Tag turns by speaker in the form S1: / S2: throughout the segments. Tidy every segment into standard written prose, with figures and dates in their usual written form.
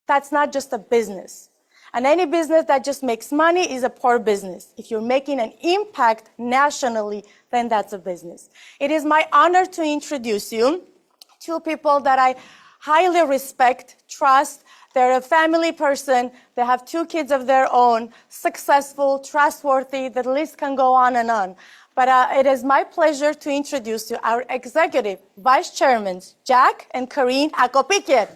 S1: That's not just a business. And any business that just makes money is a poor business. If you're making an impact nationally, then that's a business. It is my honor to introduce you to people that I highly respect, trust. They're a family person. They have 2 kids of their own, successful, trustworthy. The list can go on and on. But it is my pleasure to introduce you our executive vice chairmen, Jack and Karine Akopikian.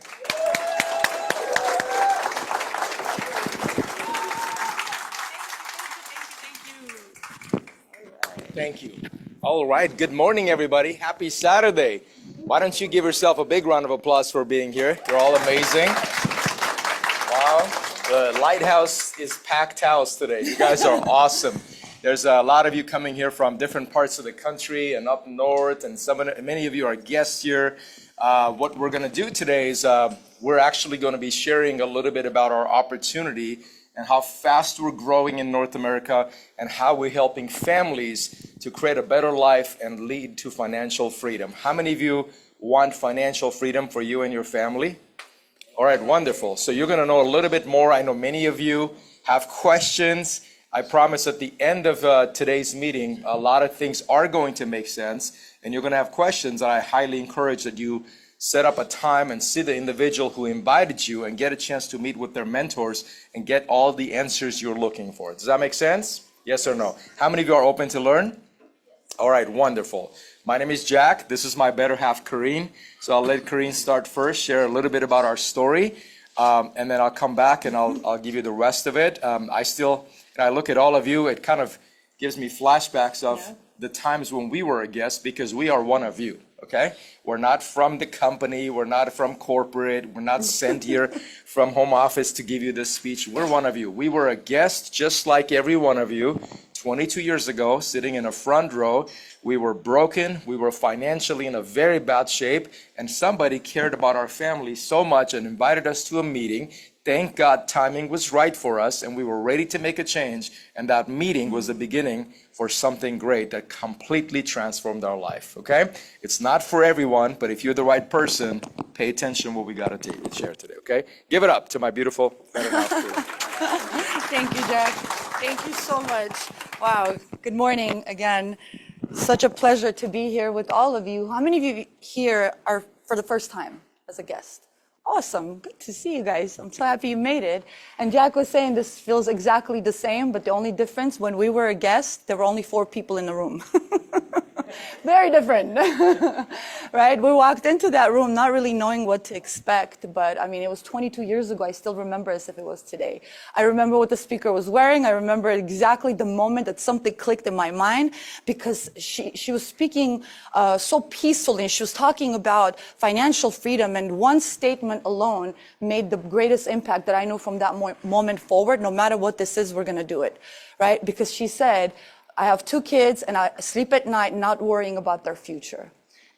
S2: Thank you. All right. Good morning, everybody. Happy Saturday. Why don't you give yourself a big round of applause for being here? You're all amazing. Wow. The lighthouse is packed house today. You guys are awesome. There's a lot of you coming here from different parts of the country and up north, and many of you are guests here. What we're going to do today is we're actually going to be sharing a little bit about our opportunity and how fast we're growing in North America and how we're helping families to create a better life and lead to financial freedom. How many of you want financial freedom for you and your family? All right, wonderful. So you're going to know a little bit more. I know many of you have questions. I promise at the end of today's meeting, a lot of things are going to make sense, and you're going to have questions. I highly encourage that you set up a time and see the individual who invited you and get a chance to meet with their mentors and get all the answers you're looking for. Does that make sense? Yes or no? How many of you are open to learn? All right, wonderful. My name is Jack. This is my better half, Karine. So I'll let Karine start first, share a little bit about our story, and then I'll come back and I'll give you the rest of it. I look at all of you, it kind of gives me flashbacks of the times when we were a guest, because we are one of you. Okay? We're not from the company. We're not from corporate. We're not sent here from home office to give you this speech. We're one of you. We were a guest just like every one of you 22 years ago, sitting in a front row. We were broken. We were financially in a very bad shape. And somebody cared about our family so much and invited us to a meeting. Thank God timing was right for us and we were ready to make a change. And that meeting was the beginning for something great that completely transformed our life, okay? It's not for everyone, but if you're the right person, pay attention what we got to share today, okay? Give it up to my beautiful better half crew.
S3: Thank you, Jack. Thank you so much. Wow. Good morning again. Such a pleasure to be here with all of you. How many of you here are for the first time as a guest? Awesome. Good to see you guys. I'm so happy you made it. And Jack was saying this feels exactly the same, but the only difference, when we were a guest, there were only 4 people in the room. Very different, right? We walked into that room not really knowing what to expect, but I mean, it was 22 years ago. I still remember as if it was today. I remember what the speaker was wearing. I remember exactly the moment that something clicked in my mind, because she was speaking so peacefully. She was talking about financial freedom, and one statement alone made the greatest impact that I know from that moment forward. No matter what this is, we're going to do it, right? Because she said, I have 2 kids and I sleep at night not worrying about their future.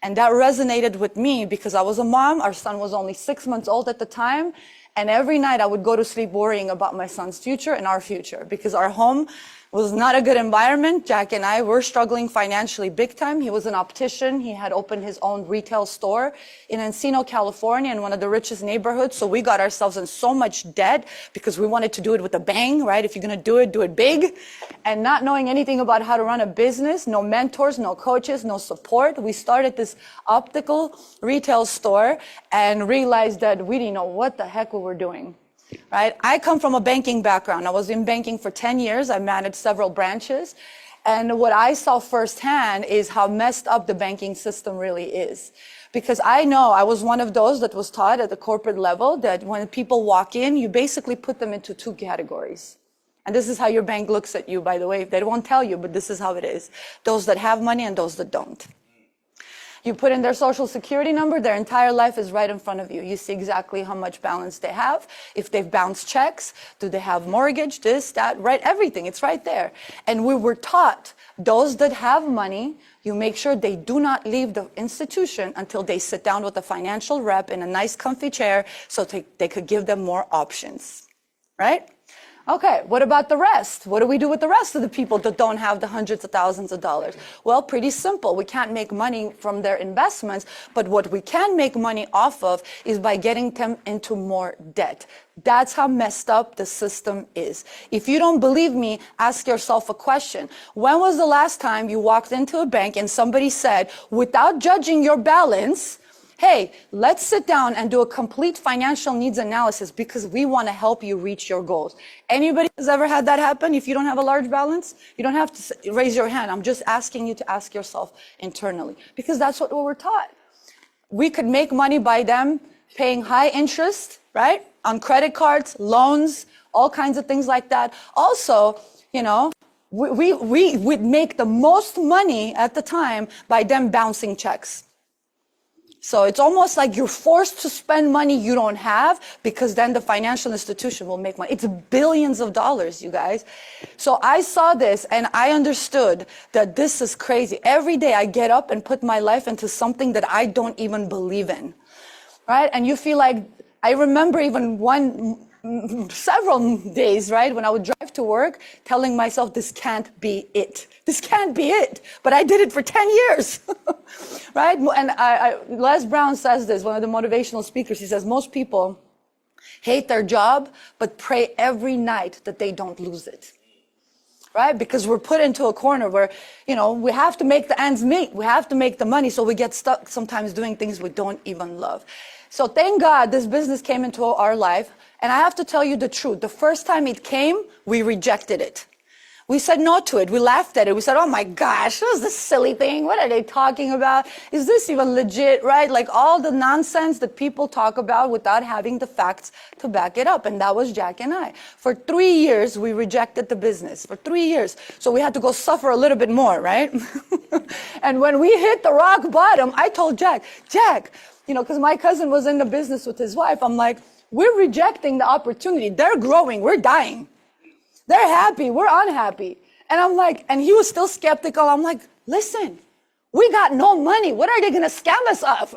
S3: And that resonated with me because I was a mom. Our son was only 6 months old at the time. And every night I would go to sleep worrying about my son's future and our future, because our home was not a good environment. Jack and I were struggling financially big time. He was an optician. He had opened his own retail store in Encino, California, in one of the richest neighborhoods. So we got ourselves in so much debt because we wanted to do it with a bang, right? If you're going to do it big. And not knowing anything about how to run a business, no mentors, no coaches, no support. We started this optical retail store and realized that we didn't know what the heck we were doing. Right? I come from a banking background. I was in banking for 10 years. I managed several branches. And what I saw firsthand is how messed up the banking system really is. Because I know I was one of those that was taught at the corporate level that when people walk in, you basically put them into 2 categories. And this is how your bank looks at you, by the way. They won't tell you, but this is how it is. Those that have money and those that don't. You put in their social security number, their entire life is right in front of you. You see exactly how much balance they have, if they've bounced checks, do they have mortgage, this, that, right, everything, it's right there. And we were taught, those that have money, you make sure they do not leave the institution until they sit down with a financial rep in a nice comfy chair so they could give them more options, right? Okay, what about the rest? What do we do with the rest of the people that don't have the hundreds of thousands of dollars? Well, pretty simple. We can't make money from their investments, but what we can make money off of is by getting them into more debt. That's how messed up the system is. If you don't believe me, ask yourself a question. When was the last time you walked into a bank and somebody said, without judging your balance, hey, let's sit down and do a complete financial needs analysis because we want to help you reach your goals. Anybody has ever had that happen? If you don't have a large balance, you don't have to raise your hand. I'm just asking you to ask yourself internally because that's what we're taught. We could make money by them paying high interest, right? On credit cards, loans, all kinds of things like that. Also, you know, we would make the most money at the time by them bouncing checks. So it's almost like you're forced to spend money you don't have because then the financial institution will make money. It's billions of dollars, you guys. So I saw this and I understood that this is crazy. Every day I get up and put my life into something that I don't even believe in, right? And you feel like, I remember even several days, right, when I would drive to work telling myself, this can't be it. This can't be it. But I did it for 10 years, right? And Les Brown says this, one of the motivational speakers, he says, most people hate their job, but pray every night that they don't lose it. Right? Because we're put into a corner where, you know, we have to make the ends meet. We have to make the money. So we get stuck sometimes doing things we don't even love. So thank God this business came into our life. And I have to tell you the truth. The first time it came, we rejected it. We said no to it. We laughed at it. We said, oh my gosh, what is this silly thing? What are they talking about? Is this even legit, right? Like all the nonsense that people talk about without having the facts to back it up. And that was Jack and I. For 3 years, we rejected the business. For 3 years. So we had to go suffer a little bit more, right? And when we hit the rock bottom, I told Jack, you know, because my cousin was in the business with his wife. I'm like, we're rejecting the opportunity. They're growing. We're dying. They're happy. We're unhappy. And I'm like, and he was still skeptical. I'm like, listen, we got no money. What are they going to scam us of?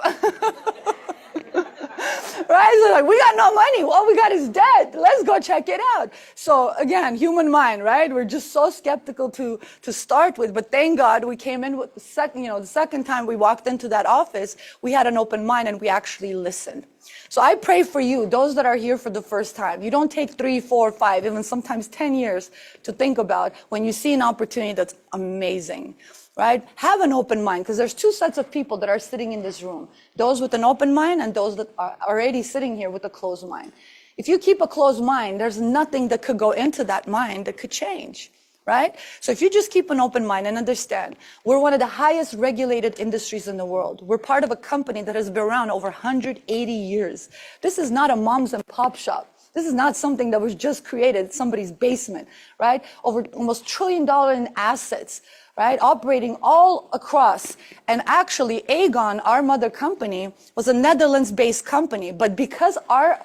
S3: Right? So like, we got no money. All we got is debt. Let's go check it out. So again, human mind, right? We're just so skeptical to start with. But thank God we came in with the second time we walked into that office, we had an open mind and we actually listened. So I pray for you, those that are here for the first time. You don't take 3, 4, 5, even sometimes 10 years to think about when you see an opportunity that's amazing, right? Have an open mind, because there's 2 sets of people that are sitting in this room. Those with an open mind and those that are already sitting here with a closed mind. If you keep a closed mind, there's nothing that could go into that mind that could change. Right? So if you just keep an open mind and understand, we're one of the highest regulated industries in the world. We're part of a company that has been around over 180 years. This is not a moms and pop shop. This is not something that was just created in somebody's basement, right? Over almost $1 trillion in assets, right? Operating all across. And actually, Aegon, our mother company, was a Netherlands-based company. But because our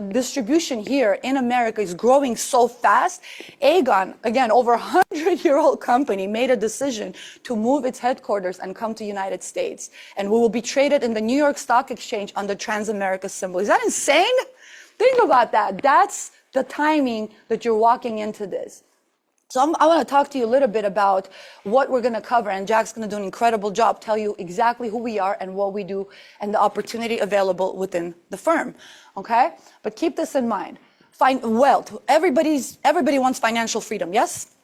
S3: distribution here in America is growing so fast, Aegon, again, over 100-year-old company, made a decision to move its headquarters and come to United States. And we will be traded in the New York Stock Exchange under Transamerica symbol. Is that insane? Think about that. That's the timing that you're walking into this. So I want to talk to you a little bit about what we're going to cover, and Jack's going to do an incredible job, tell you exactly who we are and what we do and the opportunity available within the firm, okay? But keep this in mind. Wealth. Everybody wants financial freedom, yes?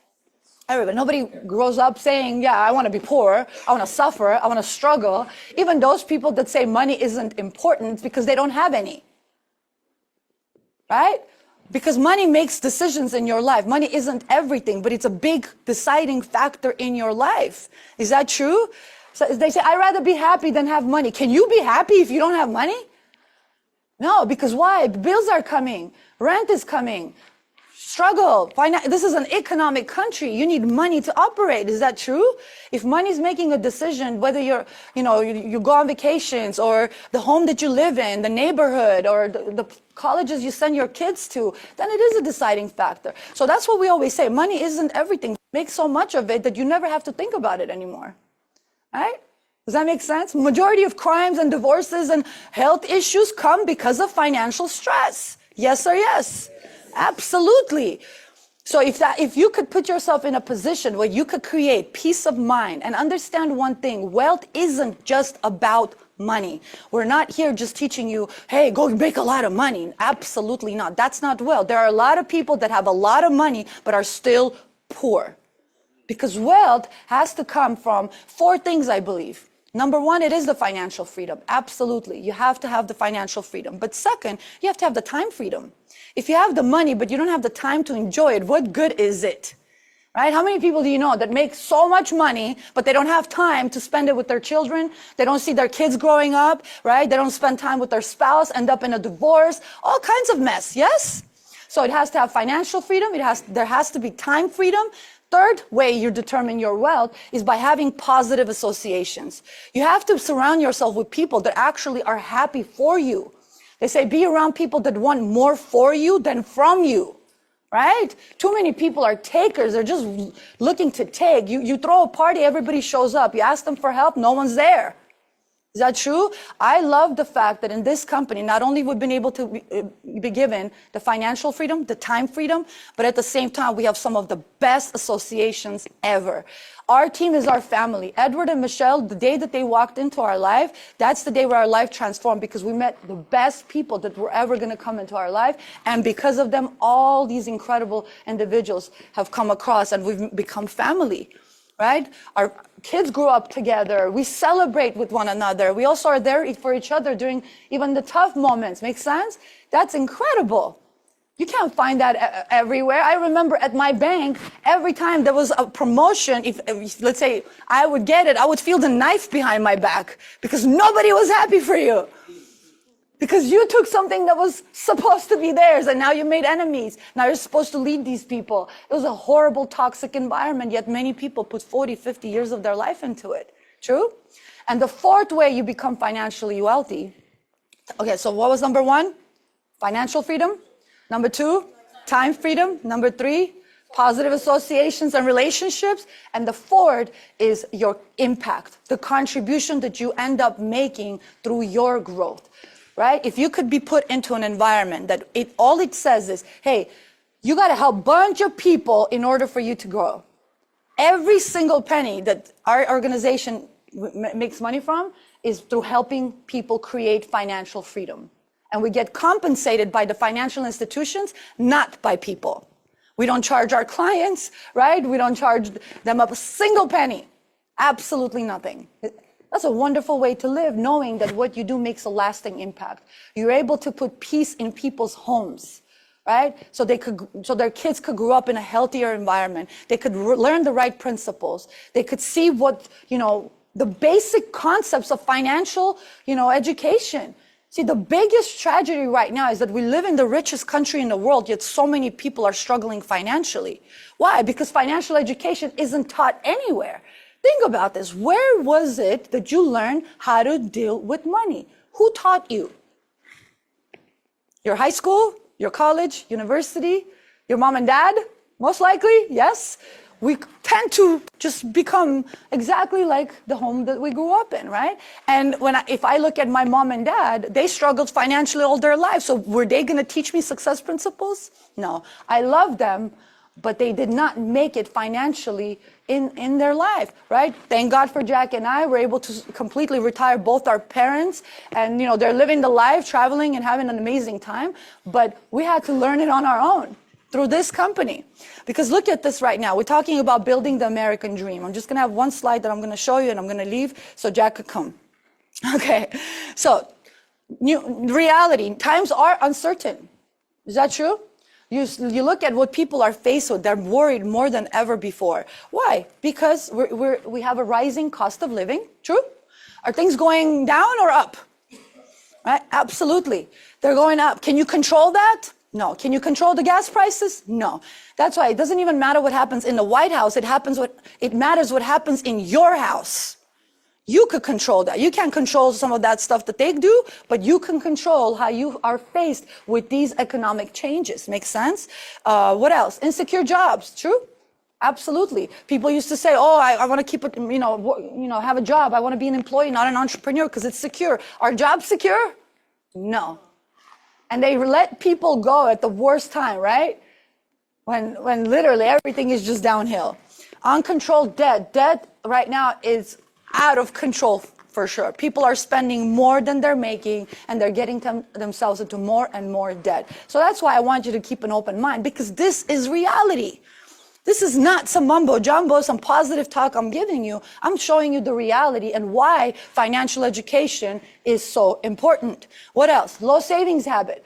S3: Everybody. Nobody grows up saying, yeah, I want to be poor, I want to suffer, I want to struggle. Even those people that say money isn't important because they don't have any, right? Because money makes decisions in your life. Money isn't everything, but it's a big deciding factor in your life. Is that true? So they say, I'd rather be happy than have money. Can you be happy if you don't have money? No, because why? Bills are coming. Rent is coming. Struggle. This is an economic country. You need money to operate. Is that true? If money is making a decision, whether you go on vacations or the home that you live in, the neighborhood or the colleges you send your kids to, then it is a deciding factor. So that's what we always say. Money isn't everything. Make so much of it that you never have to think about it anymore. Right? Does that make sense? Majority of crimes and divorces and health issues come because of financial stress. Yes or yes? Absolutely. So if you could put yourself in a position where you could create peace of mind and understand one thing, wealth isn't just about money. We're not here just teaching you, hey, go make a lot of money. Absolutely not. That's not wealth. There are a lot of people that have a lot of money but are still poor. Because wealth has to come from four things, I believe. Number one, it is the financial freedom. Absolutely. You have to have the financial freedom. But second, you have to have the time freedom. If you have the money, but you don't have the time to enjoy it, what good is it? Right? How many people do you know that make so much money, but they don't have time to spend it with their children? They don't see their kids growing up, right? They don't spend time with their spouse, end up in a divorce, all kinds of mess, yes? So it has to have financial freedom. There has to be time freedom. Third way you determine your wealth is by having positive associations. You have to surround yourself with people that actually are happy for you. They say be around people that want more for you than from you, right? Too many people are takers. They're just looking to take. You throw a party, everybody shows up. You ask them for help, no one's there. Is that true? I love the fact that in this company, not only we've been able to be given the financial freedom, the time freedom, but at the same time, we have some of the best associations ever. Our team is our family. Edward and Michelle, the day that they walked into our life, that's the day where our life transformed because we met the best people that were ever going to come into our life. And because of them, all these incredible individuals have come across and we've become family. Right? Our kids grew up together. We celebrate with one another. We also are there for each other during even the tough moments. Make sense? That's incredible. You can't find that everywhere. I remember at my bank, every time there was a promotion, if let's say I would get it, I would feel the knife behind my back because nobody was happy for you. Because you took something that was supposed to be theirs and now you made enemies. Now you're supposed to lead these people. It was a horrible, toxic environment, yet many people put 40, 50 years of their life into it. True? And the fourth way you become financially wealthy. Okay, so what was number one? Financial freedom. Number two, time freedom. Number three, positive associations and relationships. And the fourth is your impact, the contribution that you end up making through your growth. Right? If you could be put into an environment that all it says is, hey, you got to help a bunch of people in order for you to grow. Every single penny that our organization makes money from is through helping people create financial freedom. And we get compensated by the financial institutions, not by people. We don't charge our clients, right? We don't charge them a single penny. Absolutely nothing. That's a wonderful way to live, knowing that what you do makes a lasting impact. You're able to put peace in people's homes, right? So their kids could grow up in a healthier environment. They could learn the right principles. They could see what, the basic concepts of financial, education. See, the biggest tragedy right now is that we live in the richest country in the world, yet so many people are struggling financially. Why? Because financial education isn't taught anywhere. Think about this. Where was it that you learned how to deal with money? Who taught you? Your high school, your college, university, your mom and dad? Most likely, yes. We tend to just become exactly like the home that we grew up in, right? And if I look at my mom and dad, they struggled financially all their lives. So were they going to teach me success principles? No. I love them, but they did not make it financially in their life, right? Thank God for Jack and I. We're able to completely retire both our parents, and they're living the life, traveling and having an amazing time. But we had to learn it on our own through this company. Because look at this right now. We're talking about building the American dream. I'm just going to have one slide that I'm going to show you, and I'm going to leave so Jack could come. Okay. So, reality. Times are uncertain. Is that true? You look at what people are faced with, they're worried more than ever before. Why? Because we have a rising cost of living, true? Are things going down or up? Right? Absolutely. They're going up. Can you control that? No. Can you control the gas prices? No. That's why it doesn't even matter what happens in the White House. It matters what happens in your house. You could control that. You can't control some of that stuff that they do, but you can control how you are faced with these economic changes. Makes sense? What else? Insecure jobs. True? Absolutely. People used to say, oh, I want to keep it, have a job. I want to be an employee, not an entrepreneur, because it's secure. Are jobs secure? No. And they let people go at the worst time, right? when literally everything is just downhill. Uncontrolled debt. Debt right now is out of control for sure. People are spending more than they're making, and they're getting themselves into more and more debt. So that's why I want you to keep an open mind, because this is reality. This is not some mumbo jumbo, some positive talk I'm giving you. I'm showing you the reality and why financial education is so important. What else? Low savings habit.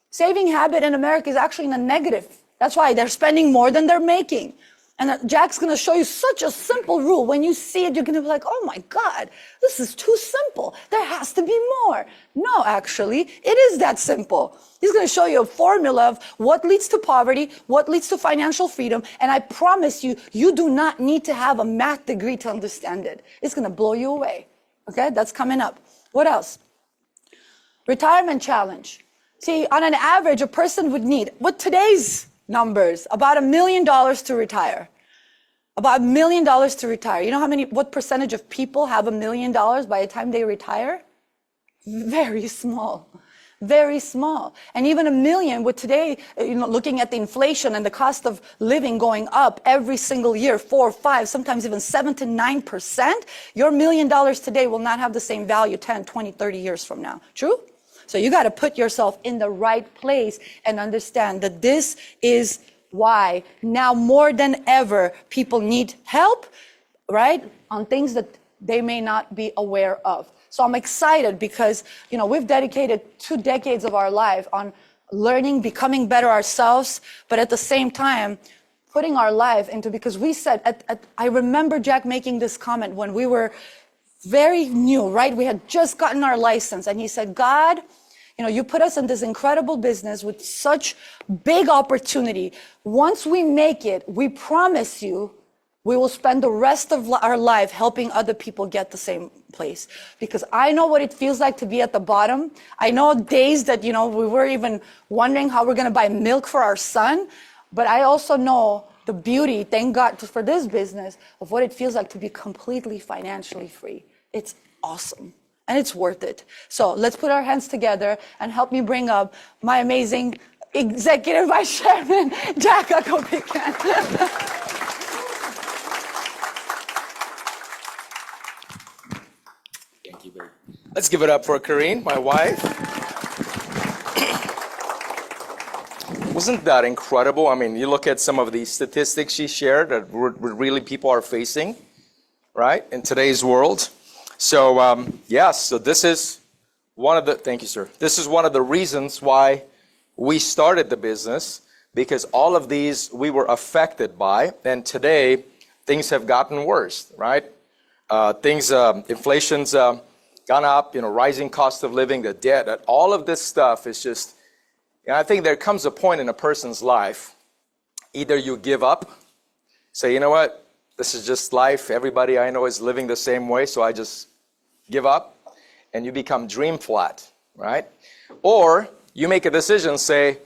S3: Saving habit in America is actually in the negative. That's why they're spending more than they're making. And Jack's going to show you such a simple rule. When you see it, you're going to be like, oh my God, this is too simple. There has to be more. No, actually, it is that simple. He's going to show you a formula of what leads to poverty, what leads to financial freedom. And I promise you, you do not need to have a math degree to understand it. It's going to blow you away. Okay, that's coming up. What else? Retirement challenge. See, on an average, a person would need, with today's numbers, about $1 million to retire. About $1 million to retire. You know what percentage of people have $1 million by the time they retire? Very small. Very small. And even $1 million with today, looking at the inflation and the cost of living going up every single year, 4, 5, sometimes even 7 to 9%, your $1 million today will not have the same value 10, 20, 30 years from now. True? So you got to put yourself in the right place and understand that this is why now more than ever people need help, right, on things that they may not be aware of. So I'm excited because, we've dedicated 2 decades of our life on learning, becoming better ourselves, but at the same time, putting our life into, because we said, I remember Jack making this comment when we were very new, right? We had just gotten our license, and he said, God, you put us in this incredible business with such big opportunity. Once we make it, we promise you, we will spend the rest of our life helping other people get the same place. Because I know what it feels like to be at the bottom. I know days that, we were even wondering how we're going to buy milk for our son. But I also know the beauty, thank God for this business, of what it feels like to be completely financially free. It's awesome. And it's worth it. So let's put our hands together and help me bring up my amazing Executive Vice Chairman, Jack Akopikan.
S2: Thank you, babe. Let's give it up for Karine, my wife. Wasn't that incredible? I mean, you look at some of the statistics she shared that really people are facing, right, in today's world. So, yes, so this is one of the, thank you, sir. This is one of the reasons why we started the business, because all of these we were affected by, and today things have gotten worse, right? Inflation's gone up, rising cost of living, the debt, all of this stuff is just, I think there comes a point in a person's life, either you give up, say, you know what, this is just life, everybody I know is living the same way, so I just give up, and you become dream flat, right? Or you make a decision, say,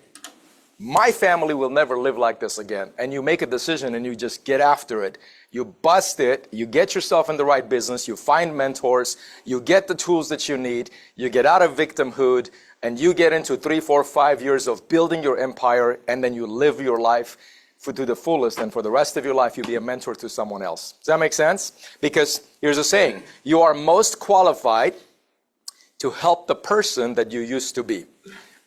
S2: my family will never live like this again. And you make a decision and you just get after it. You bust it, you get yourself in the right business, you find mentors, you get the tools that you need, you get out of victimhood, and you get into 3, 4, 5 years of building your empire, and then you live your life to the fullest, and for the rest of your life, you'll be a mentor to someone else. Does that make sense? Because here's a saying, you are most qualified to help the person that you used to be.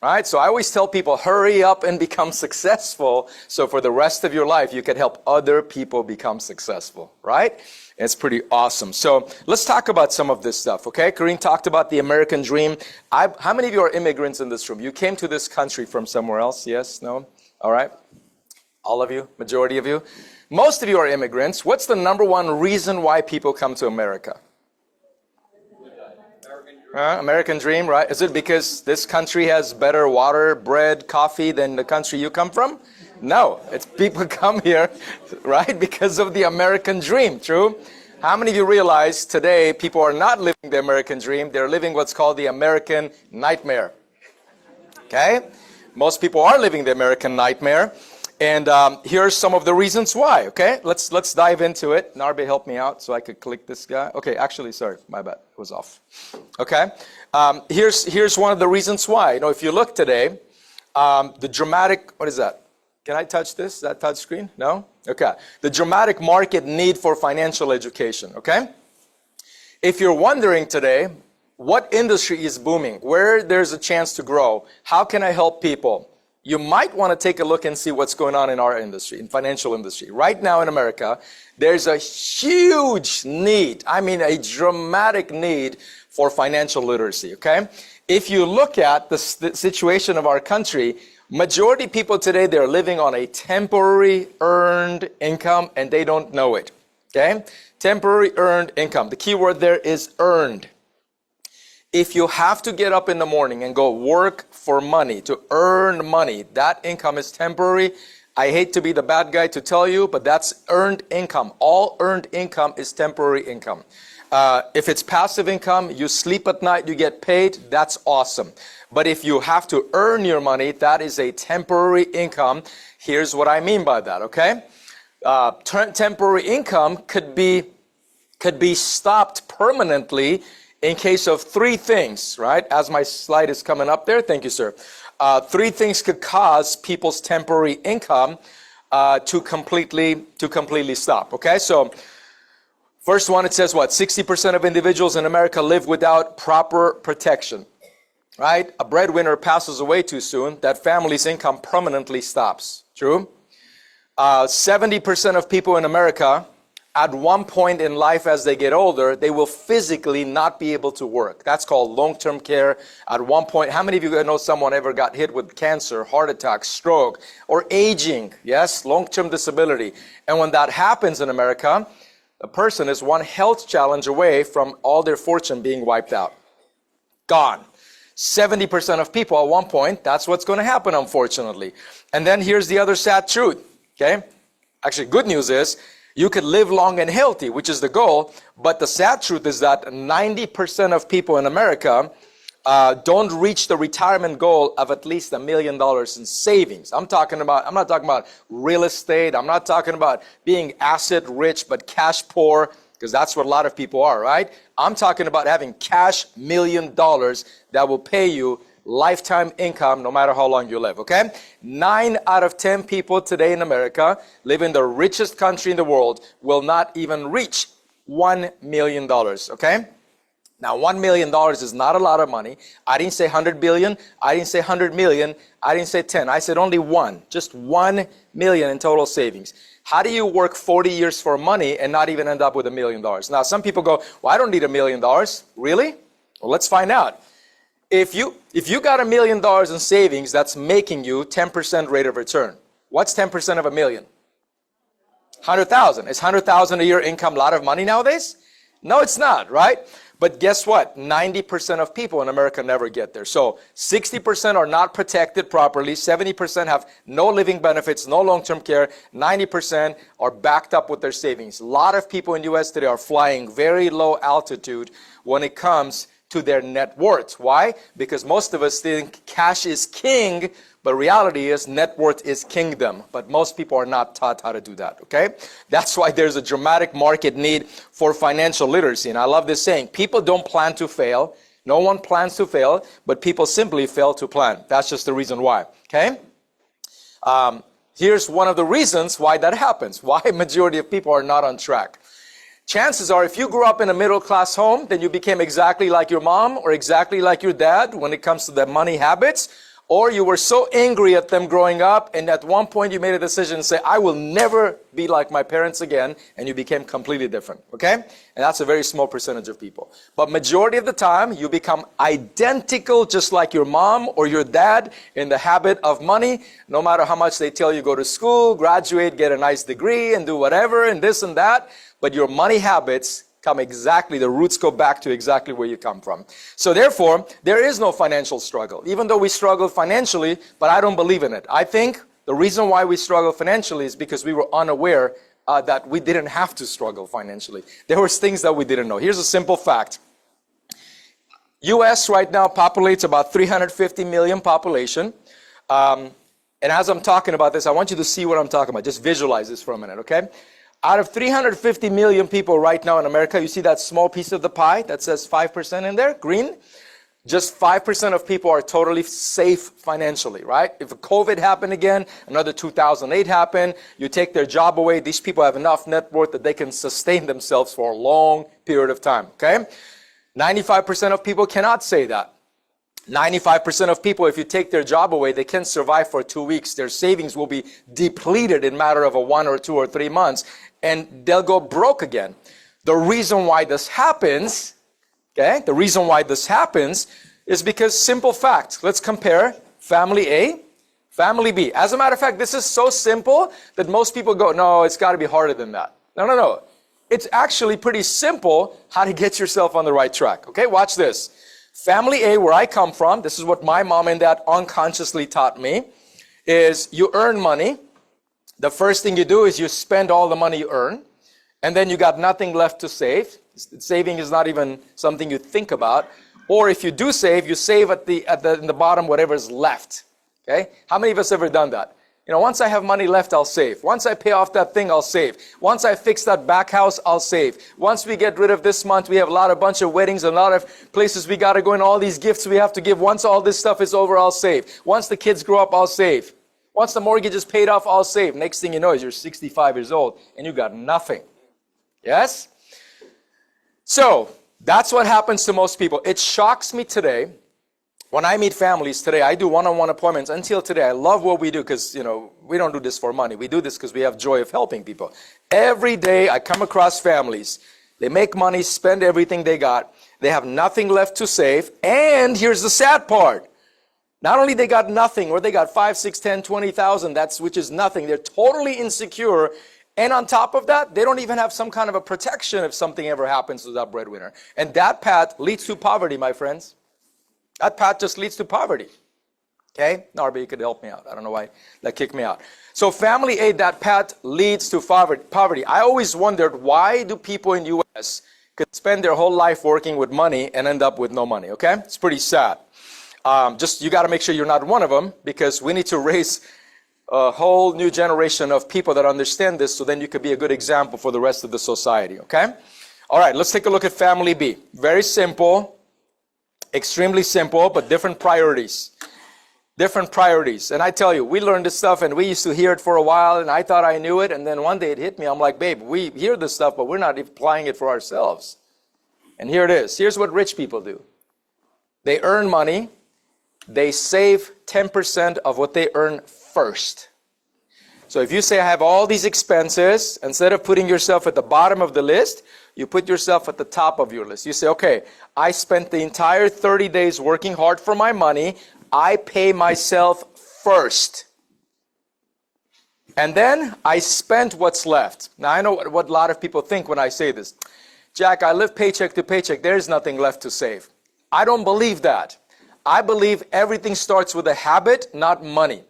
S2: Right? So I always tell people, hurry up and become successful, so for the rest of your life, you can help other people become successful, right? It's pretty awesome. So let's talk about some of this stuff, okay? Karine talked about the American dream. How many of you are immigrants in this room? You came to this country from somewhere else? Yes? No? All right. All of you? Majority of you? Most of you are immigrants. What's the number one reason why people come to America? American dream, right? Is it because this country has better water, bread, coffee than the country you come from? No, it's people come here, right, because of the American dream, true? How many of you realize today people are not living the American dream, they're living what's called the American nightmare, okay? Most people are living the American nightmare, and here's some of the reasons why, okay? Let's dive into it. Narbe, help me out so I could click this guy. Okay, actually, sorry, my bad, it was off. Okay, here's one of the reasons why. If you look today, the dramatic, what is that? Can I touch this? Is that touch screen? No? Okay. The dramatic market need for financial education, okay? If you're wondering today, what industry is booming? Where there's a chance to grow? How can I help people? You might want to take a look and see what's going on in our industry, in financial industry. Right now in America, there's a huge need, I mean a dramatic need for financial literacy, okay? If you look at the situation of our country, majority of people today, they're living on a temporary earned income and they don't know it, okay? Temporary earned income. The key word there is earned. If you have to get up in the morning and go work for money, to earn money, that income is temporary. I hate to be the bad guy to tell you, but that's earned income. All earned income is temporary income. If it's passive income, you sleep at night, you get paid, that's awesome. But if you have to earn your money, that is a temporary income. Here's what I mean by that, okay? Temporary income could be stopped permanently in case of three things, right? As my slide is coming up there, thank you, sir. Three things could cause people's temporary income to completely stop, okay? So first one, it says what? 60% of individuals in America live without proper protection, right? A breadwinner passes away too soon, that family's income permanently stops. True? 70% of people in America, at one point in life as they get older, they will physically not be able to work. That's called long-term care. At one point, how many of you know someone ever got hit with cancer, heart attack, stroke, or aging? Yes, long-term disability. And when that happens in America, a person is one health challenge away from all their fortune being wiped out. Gone. 70% of people at one point, that's what's going to happen, unfortunately. And then here's the other sad truth, okay? Actually, good news is, you could live long and healthy, which is the goal, but the sad truth is that 90% of people in America don't reach the retirement goal of at least $1 million in savings. I'm not talking about real estate. I'm not talking about being asset rich but cash poor, because that's what a lot of people are, right? I'm talking about having cash $1 million that will pay you lifetime income no matter how long you live, okay? 9 out of 10 people today in America live in the richest country in the world will not even reach $1 million, okay? Now, $1 million is not a lot of money. I didn't say 100 billion. I didn't say 100 million. I didn't say 10. I said only one, just 1 million in total savings. How do you work 40 years for money and not even end up with $1 million? Now, some people go, well, I don't need $1 million. Really? Well, let's find out. If you got $1 million in savings, that's making you 10% rate of return. What's 10% of $1 million? 100,000. Is 100,000 a year income a lot of money nowadays? No, it's not, right? But guess what? 90% of people in America never get there. So 60% are not protected properly. 70% have no living benefits, no long-term care. 90% are backed up with their savings. A lot of people in the U.S. today are flying very low altitude when it comes to their net worth. Why? Because most of us think cash is king, but reality is net worth is kingdom. But most people are not taught how to do that, okay? That's why there's a dramatic market need for financial literacy. And I love this saying, people don't plan to fail. No one plans to fail, but people simply fail to plan. That's just the reason why, okay? Here's one of the reasons why that happens, why majority of people are not on track. Chances are, if you grew up in a middle-class home, then you became exactly like your mom or exactly like your dad when it comes to their money habits, or you were so angry at them growing up, and at one point you made a decision and say, I will never be like my parents again, and you became completely different, okay? And that's a very small percentage of people. But majority of the time, you become identical just like your mom or your dad in the habit of money, no matter how much they tell you go to school, graduate, get a nice degree, and do whatever, and this and that. But your money habits come exactly, the roots go back to exactly where you come from. So therefore, there is no financial struggle, even though we struggle financially, but I don't believe in it. I think the reason why we struggle financially is because we were unaware that we didn't have to struggle financially. There was things that we didn't know. Here's a simple fact. U.S. right now populates about 350 million population. And as I'm talking about this, I want you to see what I'm talking about. Just visualize this for a minute, okay? Out of 350 million people right now in America, you see that small piece of the pie that says 5% in there, green? Just 5% of people are totally safe financially, right? If COVID happened again, another 2008 happened, you take their job away, these people have enough net worth that they can sustain themselves for a long period of time, okay? 95% of people cannot say that. 95% of people, if you take their job away, they can survive for 2 weeks. Their savings will be depleted in a matter of 1 or 2 or 3 months, and they'll go broke again. The reason why this happens, okay, the reason why this happens is because simple fact. Let's compare family A, family B. As a matter of fact, this is so simple that most people go, no, it's got to be harder than that. No. It's actually pretty simple how to get yourself on the right track. Okay, watch this. Family A, where I come from, this is what my mom and dad unconsciously taught me, is you earn money. The first thing you do is you spend all the money you earn, and then you got nothing left to save. Saving is not even something you think about. Or if you do save, you save in the bottom whatever is left. Okay? How many of us ever done that? You know, once I have money left, I'll save. Once I pay off that thing, I'll save. Once I fix that back house, I'll save. Once we get rid of this month, we have a bunch of weddings, a lot of places we got to go, and all these gifts we have to give. Once all this stuff is over, I'll save. Once the kids grow up, I'll save. Once the mortgage is paid off, I'll save. Next thing you know is you're 65 years old and you got nothing. Yes? So, that's what happens to most people. It shocks me today. When I meet families today, I do one-on-one appointments. Until today, I love what we do because, you know, we don't do this for money. We do this because we have joy of helping people. Every day, I come across families. They make money, spend everything they got. They have nothing left to save. And here's the sad part. Not only they got nothing, or they got 5, 6, 10, 20,000, which is nothing. They're totally insecure. And on top of that, they don't even have some kind of a protection if something ever happens to that breadwinner. And that path leads to poverty, my friends. That path just leads to poverty. Okay? Narby, you could help me out. I don't know why that kicked me out. So family A, that path leads to poverty. I always wondered, why do people in the U.S. could spend their whole life working with money and end up with no money? Okay? It's pretty sad. You got to make sure you're not one of them, because we need to raise a whole new generation of people that understand this, so then you could be a good example for the rest of the society, okay? All right, let's take a look at family B. Very simple, extremely simple, but different priorities. Different priorities. And I tell you, we learned this stuff and we used to hear it for a while, and I thought I knew it, and then one day it hit me. I'm like, babe, we hear this stuff, but we're not applying it for ourselves. And here it is. Here's what rich people do. They earn money. They save 10% of what they earn first. So if you say, I have all these expenses, instead of putting yourself at the bottom of the list, you put yourself at the top of your list. You say, okay, I spent the entire 30 days working hard for my money. I pay myself first. And then I spent what's left. Now, I know what a lot of people think when I say this. Jack, I live paycheck to paycheck. There's nothing left to save. I don't believe that. I believe everything starts with a habit, not money.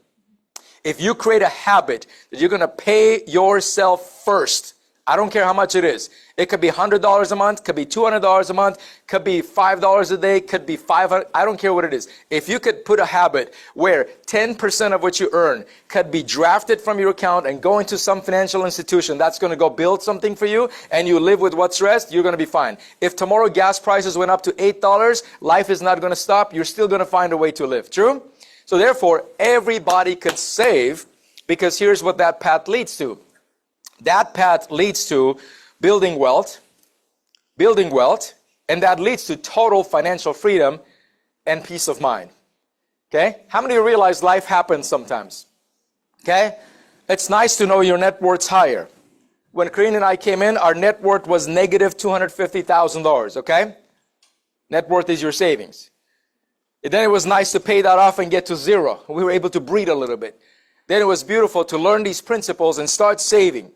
S2: If you create a habit that you're going to pay yourself first, I don't care how much it is. It could be $100 a month, could be $200 a month, could be $5 a day, could be $500. I don't care what it is. If you could put a habit where 10% of what you earn could be drafted from your account and go into some financial institution that's going to go build something for you, and you live with what's rest, you're going to be fine. If tomorrow gas prices went up to $8, life is not going to stop. You're still going to find a way to live. True? So therefore, everybody could save, because here's what that path leads to. That path leads to building wealth, and that leads to total financial freedom and peace of mind. Okay? How many of you realize life happens sometimes? Okay? It's nice to know your net worth's higher. When Karine and I came in, our net worth was negative $250,000, okay? Net worth is your savings. And then it was nice to pay that off and get to zero. We were able to breathe a little bit. Then it was beautiful to learn these principles and start saving.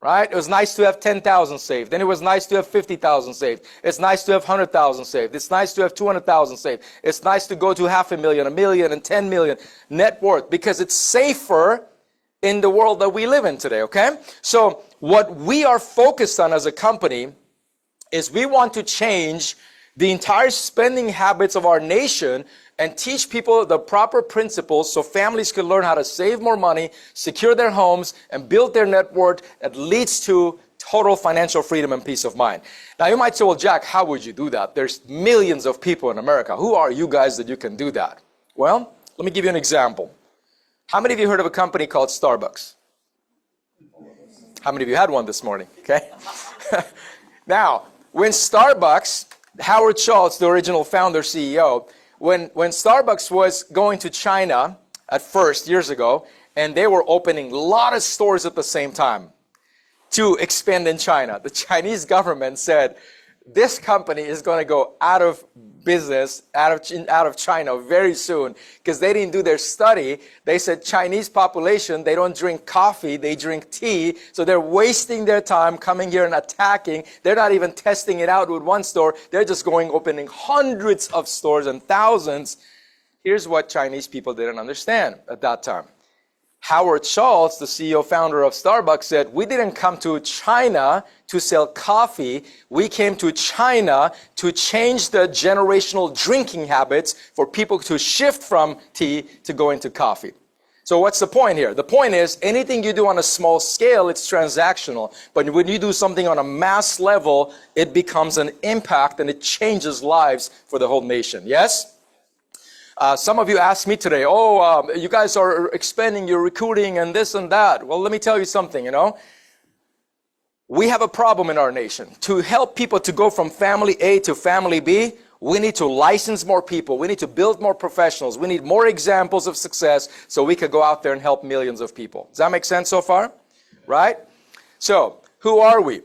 S2: Right? It was nice to have 10,000 saved. Then it was nice to have 50,000 saved. It's nice to have 100,000 saved. It's nice to have 200,000 saved. It's nice to go to 500,000, 1 million, and 10 million net worth, because it's safer in the world that we live in today, okay? So what we are focused on as a company is we want to change the entire spending habits of our nation and teach people the proper principles so families can learn how to save more money, secure their homes, and build their net worth that leads to Total financial freedom and peace of mind. Now you might say, well, Jack, how would you do that? There's millions of people in America. Who are you guys that you can do that? Well, let me give you an example. How many of you heard of a company called Starbucks? How many of you had one this morning? Okay. Now, when Starbucks, Howard Schultz, the original founder, CEO, when Starbucks was going to China at first, years ago, and they were opening a lot of stores at the same time to expand in China, the Chinese government said, this company is going to go out of business, out of China very soon, because they didn't do their study. They said Chinese population, they don't drink coffee, they drink tea, so they're wasting their time coming here and attacking. They're not even testing it out with one store. They're just going opening hundreds of stores and thousands. Here's what Chinese people didn't understand at that time. Howard Schultz, the CEO founder of Starbucks, said, we didn't come to China to sell coffee. We came to China to change the generational drinking habits for people to shift from tea to go into coffee. So what's the point here? The point is, anything you do on a small scale, it's transactional. But when you do something on a mass level, it becomes an impact and it changes lives for the whole nation. Yes? Some of you asked me today, you guys are expanding your recruiting and this and that. Well, let me tell you something, We have a problem in our nation. To help people to go from family A to family B, we need to license more people. We need to build more professionals. We need more examples of success so we could go out there and help millions of people. Does that make sense so far? Right? So, who are we?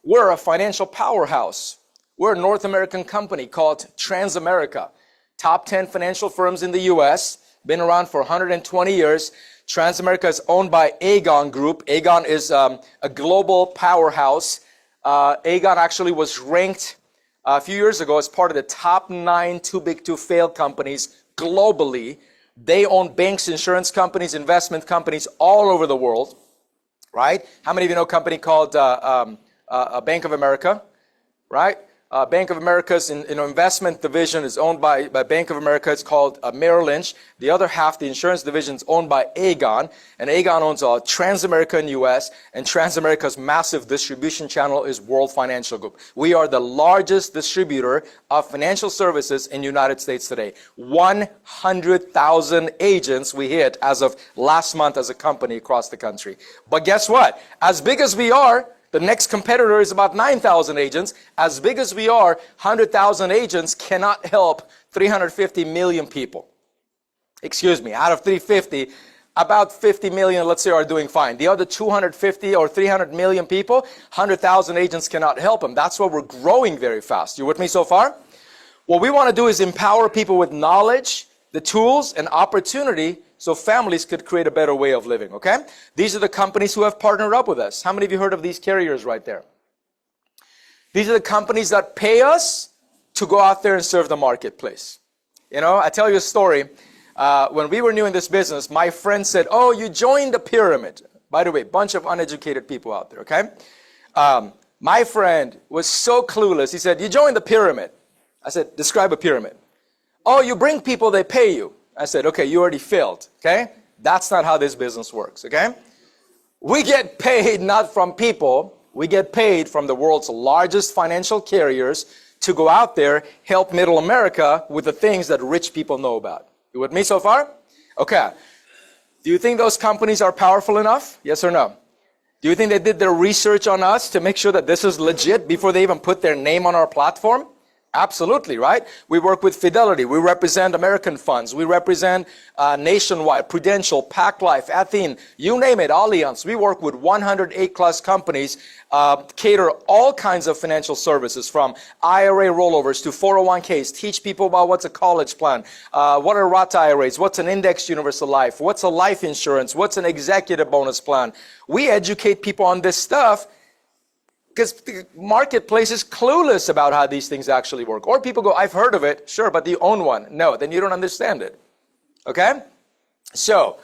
S2: We're a financial powerhouse. We're a North American company called Transamerica. Top 10 financial firms in the U.S., been around for 120 years. Transamerica is owned by Aegon Group. Aegon is a global powerhouse. Aegon actually was ranked a few years ago as part of the top 9 too big to fail companies globally. They own banks, insurance companies, investment companies all over the world, right? How many of you know a company called Bank of America, right? Bank of America's investment division is owned by Bank of America. It's called Merrill Lynch. The other half, the insurance division, is owned by Aegon. And Aegon owns Transamerica in the U.S. And Transamerica's massive distribution channel is World Financial Group. We are the largest distributor of financial services in the United States today. 100,000 agents we hit as of last month as a company across the country. But guess what? As big as we are, the next competitor is about 9,000 agents. As big as we are, 100,000 agents cannot help 350 million people. Excuse me, out of 350, about 50 million, let's say, are doing fine. The other 250 or 300 million people, 100,000 agents cannot help them. That's why we're growing very fast. You with me so far? What we want to do is empower people with knowledge, the tools, and opportunity so families could create a better way of living, okay? These are the companies who have partnered up with us. How many of you heard of these carriers right there? These are the companies that pay us to go out there and serve the marketplace. I tell you a story. When we were new in this business, my friend said, you joined the pyramid. By the way, bunch of uneducated people out there, okay? My friend was so clueless. He said, you joined the pyramid. I said, describe a pyramid. You bring people, they pay you. I said, okay, you already failed, okay? That's not how this business works, okay? We get paid not from people. We get paid from the world's largest financial carriers to go out there, help middle America with the things that rich people know about. You with me so far? Okay. Do you think those companies are powerful enough? Yes or no? Do you think they did their research on us to make sure that this is legit before they even put their name on our platform? Absolutely, right? We work with Fidelity. We represent American funds. We represent Nationwide, Prudential, Pac Life, Athene, you name it, Allianz. We work with 108 plus companies, cater all kinds of financial services from IRA rollovers to 401ks, teach people about what's a college plan, what are Roth IRAs, what's an indexed universal life, what's a life insurance, what's an executive bonus plan. We educate people on this stuff because the marketplace is clueless about how these things actually work. Or people go, I've heard of it, sure, but do you own one? No, then you don't understand it. Okay? So,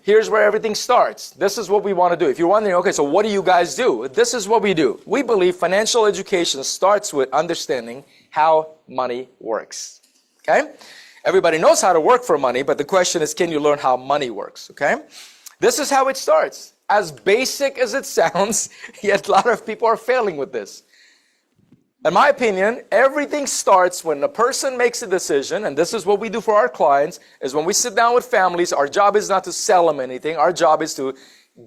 S2: here's where everything starts. This is what we want to do. If you're wondering, okay, so what do you guys do? This is what we do. We believe financial education starts with understanding how money works. Okay? Everybody knows how to work for money, but the question is, can you learn how money works? Okay? This is how it starts. As basic as it sounds, yet a lot of people are failing with this. In my opinion, everything starts when a person makes a decision, and this is what we do for our clients, is when we sit down with families, our job is not to sell them anything. Our job is to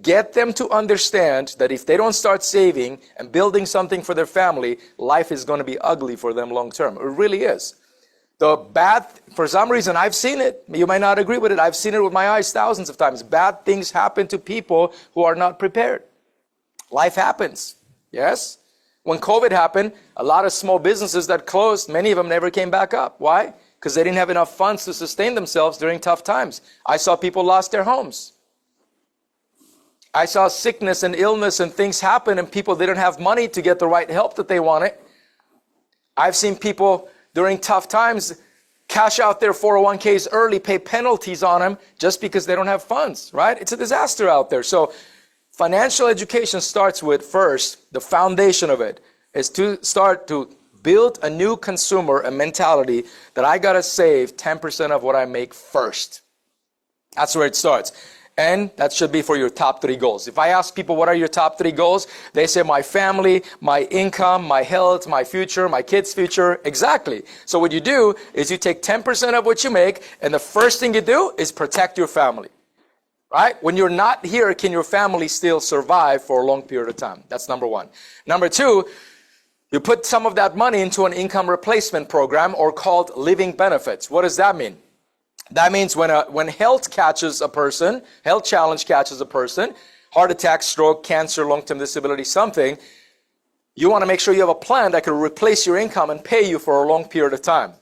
S2: get them to understand that if they don't start saving and building something for their family, life is going to be ugly for them long term. It really is. For some reason, I've seen it. You might not agree with it. I've seen it with my eyes thousands of times. Bad things happen to people who are not prepared. Life happens. Yes? When COVID happened, a lot of small businesses that closed, many of them never came back up. Why? Because they didn't have enough funds to sustain themselves during tough times. I saw people lost their homes. I saw sickness and illness and things happen, and people didn't have money to get the right help that they wanted. I've seen people during tough times cash out their 401ks early, pay penalties on them just because they don't have funds, right? It's a disaster out there. So financial education starts with, first, the foundation of it is to start to build a new consumer, a mentality that I got to save 10% of what I make first. That's where it starts. And that should be for your top 3 goals. If I ask people, what are your top 3 goals? They say, my family, my income, my health, my future, my kids' future. Exactly. So what you do is you take 10% of what you make, and the first thing you do is protect your family. Right? When you're not here, can your family still survive for a long period of time? That's number 1. Number 2, you put some of that money into an income replacement program, or called living benefits. What does that mean? That means when health catches a person, health challenge catches a person, heart attack, stroke, cancer, long-term disability, something, you want to make sure you have a plan that can replace your income and pay you for a long period of time.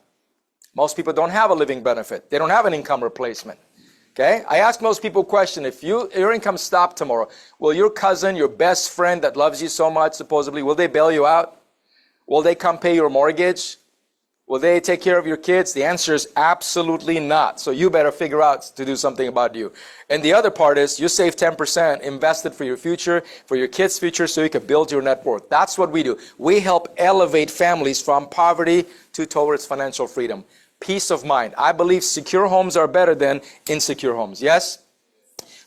S2: Most people don't have a living benefit. They don't have an income replacement. Okay? I ask most people a question, if your income stopped tomorrow, will your cousin, your best friend that loves you so much, supposedly, will they bail you out? Will they come pay your mortgage? Will they take care of your kids? The answer is absolutely not. So you better figure out to do something about you. And the other part is you save 10%, invest it for your future, for your kids' future, so you can build your net worth. That's what we do. We help elevate families from poverty towards financial freedom. Peace of mind. I believe secure homes are better than insecure homes. Yes?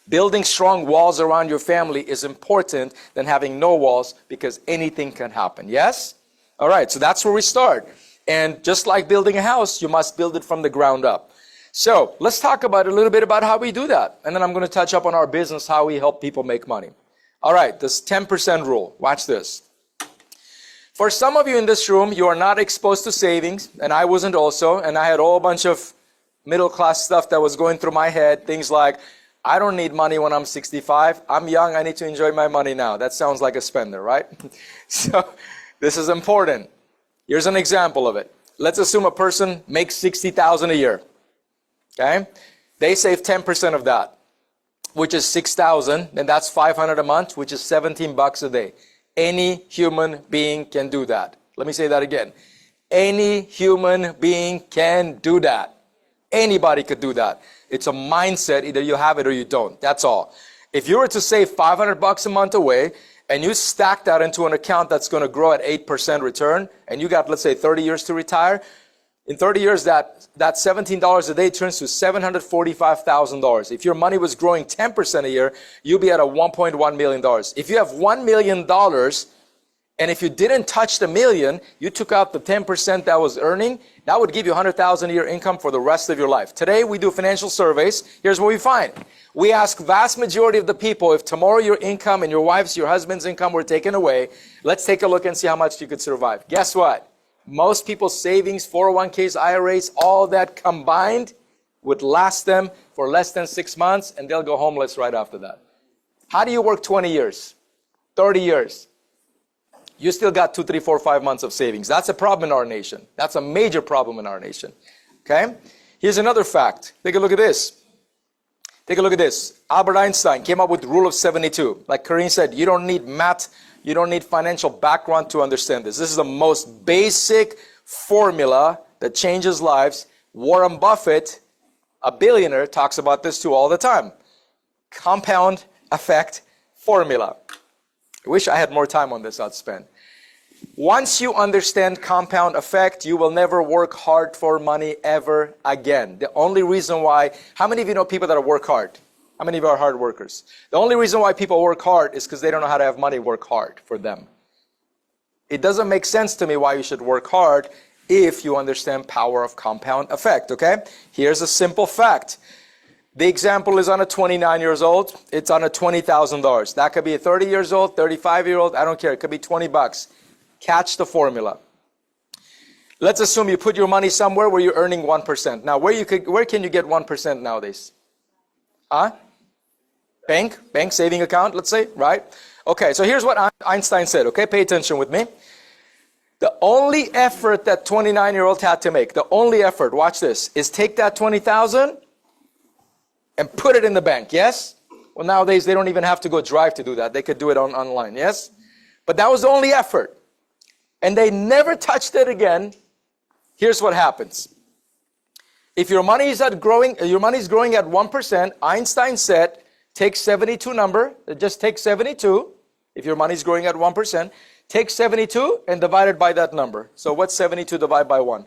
S2: Building strong walls around your family is important than having no walls, because anything can happen. Yes? All right, so that's where we start. And just like building a house, you must build it from the ground up. So let's talk about a little bit about how we do that. And then I'm going to touch up on our business, how we help people make money. All right, this 10% rule. Watch this. For some of you in this room, you are not exposed to savings, and I wasn't also. And I had a whole bunch of middle-class stuff that was going through my head. Things like, I don't need money when I'm 65. I'm young. I need to enjoy my money now. That sounds like a spender, right? So this is important. Here's an example of it. Let's assume a person makes $60,000 a year. Okay? They save 10% of that, which is $6,000, and that's $500 a month, which is $17 a day. Any human being can do that. Let me say that again. Any human being can do that. Anybody could do that. It's a mindset. Either you have it or you don't. That's all. If you were to save $500 a month away, and you stack that into an account that's going to grow at 8% return, and you got, let's say, 30 years to retire, in 30 years, that $17 a day turns to $745,000. If your money was growing 10% a year, you'll be at a $1.1 million. If you have $1 million, and if you didn't touch the million, you took out the 10% that was earning, that would give you $100,000 a year income for the rest of your life. Today, we do financial surveys. Here's what we find. We ask vast majority of the people, if tomorrow your income and your wife's, your husband's income were taken away, let's take a look and see how much you could survive. Guess what? Most people's savings, 401ks, IRAs, all that combined would last them for less than 6 months, and they'll go homeless right after that. How do you work 20 years, 30 years? You still got 2, 3, 4, 5 months of savings. That's a problem in our nation. That's a major problem in our nation. Okay? Here's another fact. Take a look at this. Take a look at this. Albert Einstein came up with the rule of 72. Like Karine said, you don't need math, you don't need financial background to understand this. This is the most basic formula that changes lives. Warren Buffett, a billionaire, talks about this too all the time. Compound effect formula. I wish I had more time on this, I'd spend. Once you understand compound effect, you will never work hard for money ever again. The only reason why, how many of you know people that work hard? How many of you are hard workers? The only reason why people work hard is because they don't know how to have money work hard for them. It doesn't make sense to me why you should work hard if you understand power of compound effect, okay? Here's a simple fact. The example is on a 29 years old. It's on a $20,000. That could be a 30 years old, 35-year-old. I don't care. It could be 20 bucks. Catch the formula. Let's assume you put your money somewhere where you're earning 1%. Now, where can you get 1% nowadays? Huh? Bank saving account, let's say, right? Okay, so here's what Einstein said, okay? Pay attention with me. The only effort that 29-year-old had to make, the only effort, watch this, is take that 20,000 and put it in the bank, yes? Well, nowadays, they don't even have to go drive to do that. They could do it online, yes? But that was the only effort. And they never touched it again. Here's what happens. If your money is growing at 1%, Einstein said, take 72 number, just take 72. If your money is growing at 1%, take 72 and divide it by that number. So what's 72 divided by 1?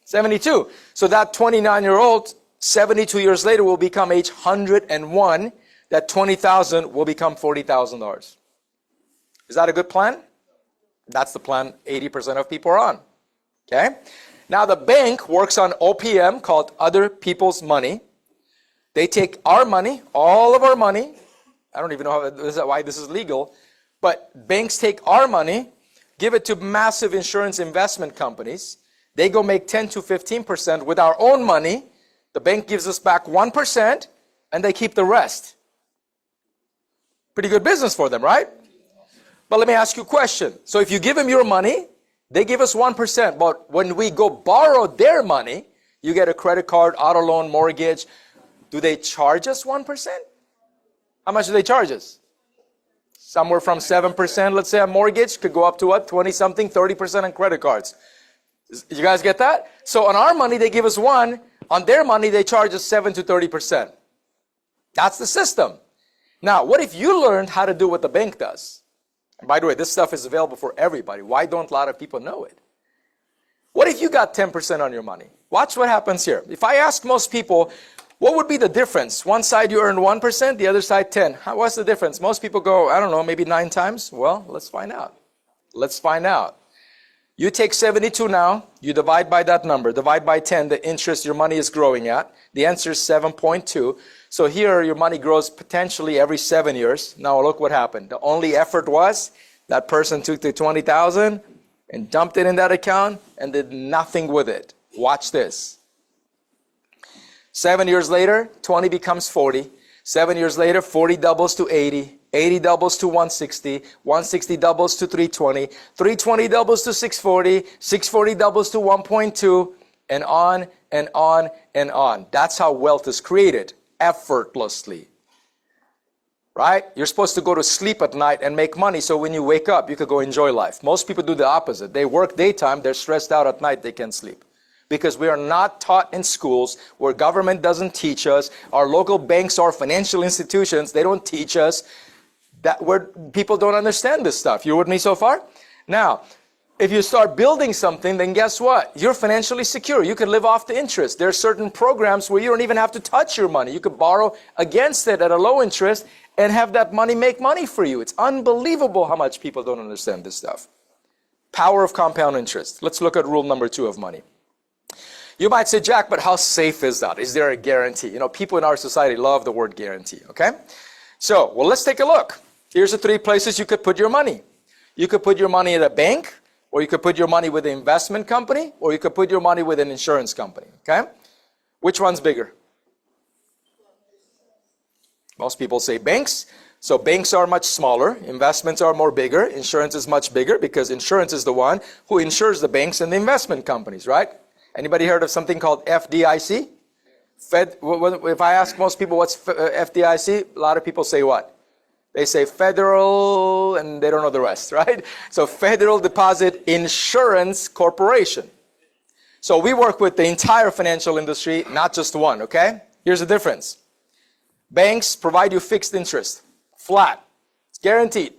S2: 72. So that 29-year-old, 72 years later, will become age 101. That 20,000 will become $40,000. Is that a good plan? That's the plan 80% of people are on. Okay? Now the bank works on OPM, called other people's money. They take our money, all of our money. I don't even know why this is legal. But banks take our money, give it to massive insurance investment companies. They go make 10 to 15% with our own money. The bank gives us back 1%, and they keep the rest. Pretty good business for them, right? But let me ask you a question. So if you give them your money, they give us 1%. But when we go borrow their money, you get a credit card, auto loan, mortgage. Do they charge us 1%? How much do they charge us? Somewhere from 7%, let's say, a mortgage could go up to what? 20-something, 30% on credit cards. You guys get that? So on our money, they give us 1. On their money, they charge us 7 to 30%. That's the system. Now, what if you learned how to do what the bank does? And by the way, this stuff is available for everybody. Why don't a lot of people know it? What if you got 10% on your money? Watch what happens here. If I ask most people, what would be the difference? One side you earn 1%, the other side 10. What's the difference? Most people go, I don't know, maybe 9 times. Well, let's find out. Let's find out. You take 72 now, you divide by that number, divide by 10, the interest your money is growing at. The answer is 7.2. So here your money grows potentially every 7 years. Now look what happened. The only effort was that person took the 20,000 and dumped it in that account and did nothing with it. Watch this. 7 years later, 20 becomes 40. 7 years later, 40 doubles to 80. 80 doubles to 160. 160 doubles to 320. 320 doubles to 640. 640 doubles to 1.2. And on and on and on. That's how wealth is created. Effortlessly. Right? You're supposed to go to sleep at night and make money so when you wake up, you could go enjoy life. Most people do the opposite. They work daytime, they're stressed out at night, they can't sleep. Because we are not taught in schools where government doesn't teach us, our local banks or financial institutions, they don't teach us, that where people don't understand this stuff. You with me so far? Now, if you start building something, then guess what? You're financially secure. You can live off the interest. There are certain programs where you don't even have to touch your money. You could borrow against it at a low interest and have that money make money for you. It's unbelievable how much people don't understand this stuff. Power of compound interest. Let's look at rule number 2 of money. You might say, Jack, but how safe is that? Is there a guarantee? You know, people in our society love the word guarantee, okay? So, well, let's take a look. Here's the 3 places you could put your money. You could put your money at a bank, or you could put your money with an investment company, or you could put your money with an insurance company, okay? Which one's bigger? Most people say banks. So banks are much smaller, investments are more bigger, insurance is much bigger because insurance is the one who insures the banks and the investment companies, right? Anybody heard of something called FDIC? If I ask most people what's FDIC, a lot of people say what? They say federal, and they don't know the rest, right? So Federal Deposit Insurance Corporation. So we work with the entire financial industry, not just one, okay? Here's the difference. Banks provide you fixed interest, flat. It's guaranteed.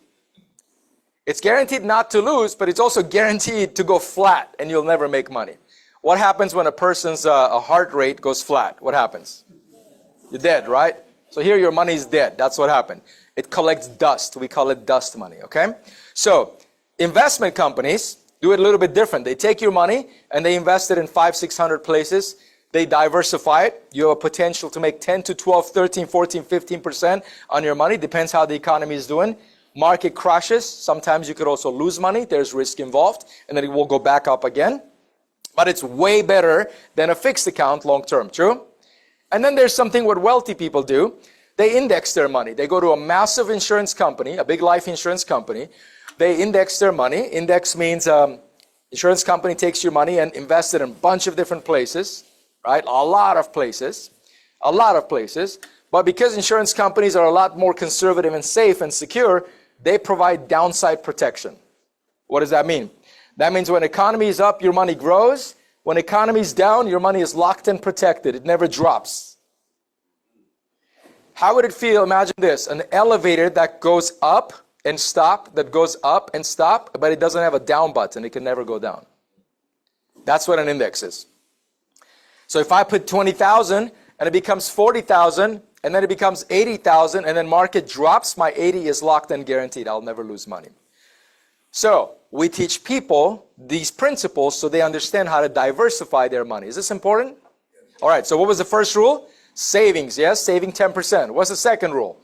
S2: It's guaranteed not to lose, but it's also guaranteed to go flat, and you'll never make money. What happens when a person's heart rate goes flat? What happens? You're dead, right? So here your money is dead. That's what happened. It collects dust. We call it dust money, okay? So investment companies do it a little bit different. They take your money and they invest it in 500, 600 places. They diversify it. You have a potential to make 10 to 12, 13, 14, 15% on your money. Depends how the economy is doing. Market crashes. Sometimes you could also lose money. There's risk involved. And then it will go back up again. But it's way better than a fixed account long term. True? And then there's something what wealthy people do. They index their money. They go to a massive insurance company, a big life insurance company. They index their money. Index means insurance company takes your money and invests it in a bunch of different places. Right? A lot of places. But because insurance companies are a lot more conservative and safe and secure, they provide downside protection. What does that mean? That means when economy is up, your money grows. When economy is down, your money is locked and protected. It never drops. How would it feel? Imagine this, an elevator that goes up and stop, but it doesn't have a down button. It can never go down. That's what an index is. So if I put 20,000 and it becomes 40,000 and then it becomes 80,000 and then market drops, my 80 is locked and guaranteed. I'll never lose money. So we teach people these principles so they understand how to diversify their money. Is this important? All right. So what was the first rule? Savings. Yes. Saving 10%. What's the second rule?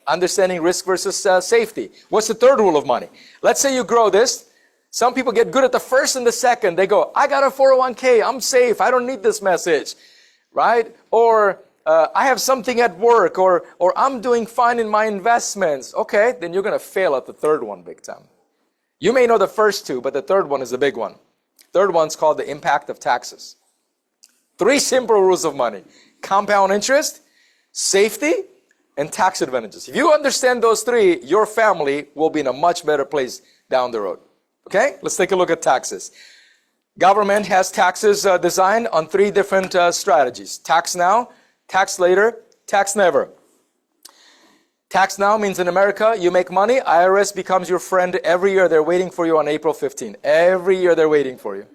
S2: Understanding risk versus safety. What's the third rule of money? Let's say you grow this. Some people get good at the first and the second. They go, I got a 401k. I'm safe. I don't need this message. Right? Or I have something at work. Or I'm doing fine in my investments. Okay. Then you're going to fail at the third one big time. You may know the first two, but the third one is the big one. Third one's called the impact of taxes. 3 simple rules of money. Compound interest, safety, and tax advantages. If you understand those 3, your family will be in a much better place down the road. Okay? Let's take a look at taxes. Government has taxes designed on 3 different strategies. Tax now, tax later, tax never. Tax now means in America, you make money, IRS becomes your friend every year. They're waiting for you on April 15. Every year they're waiting for you.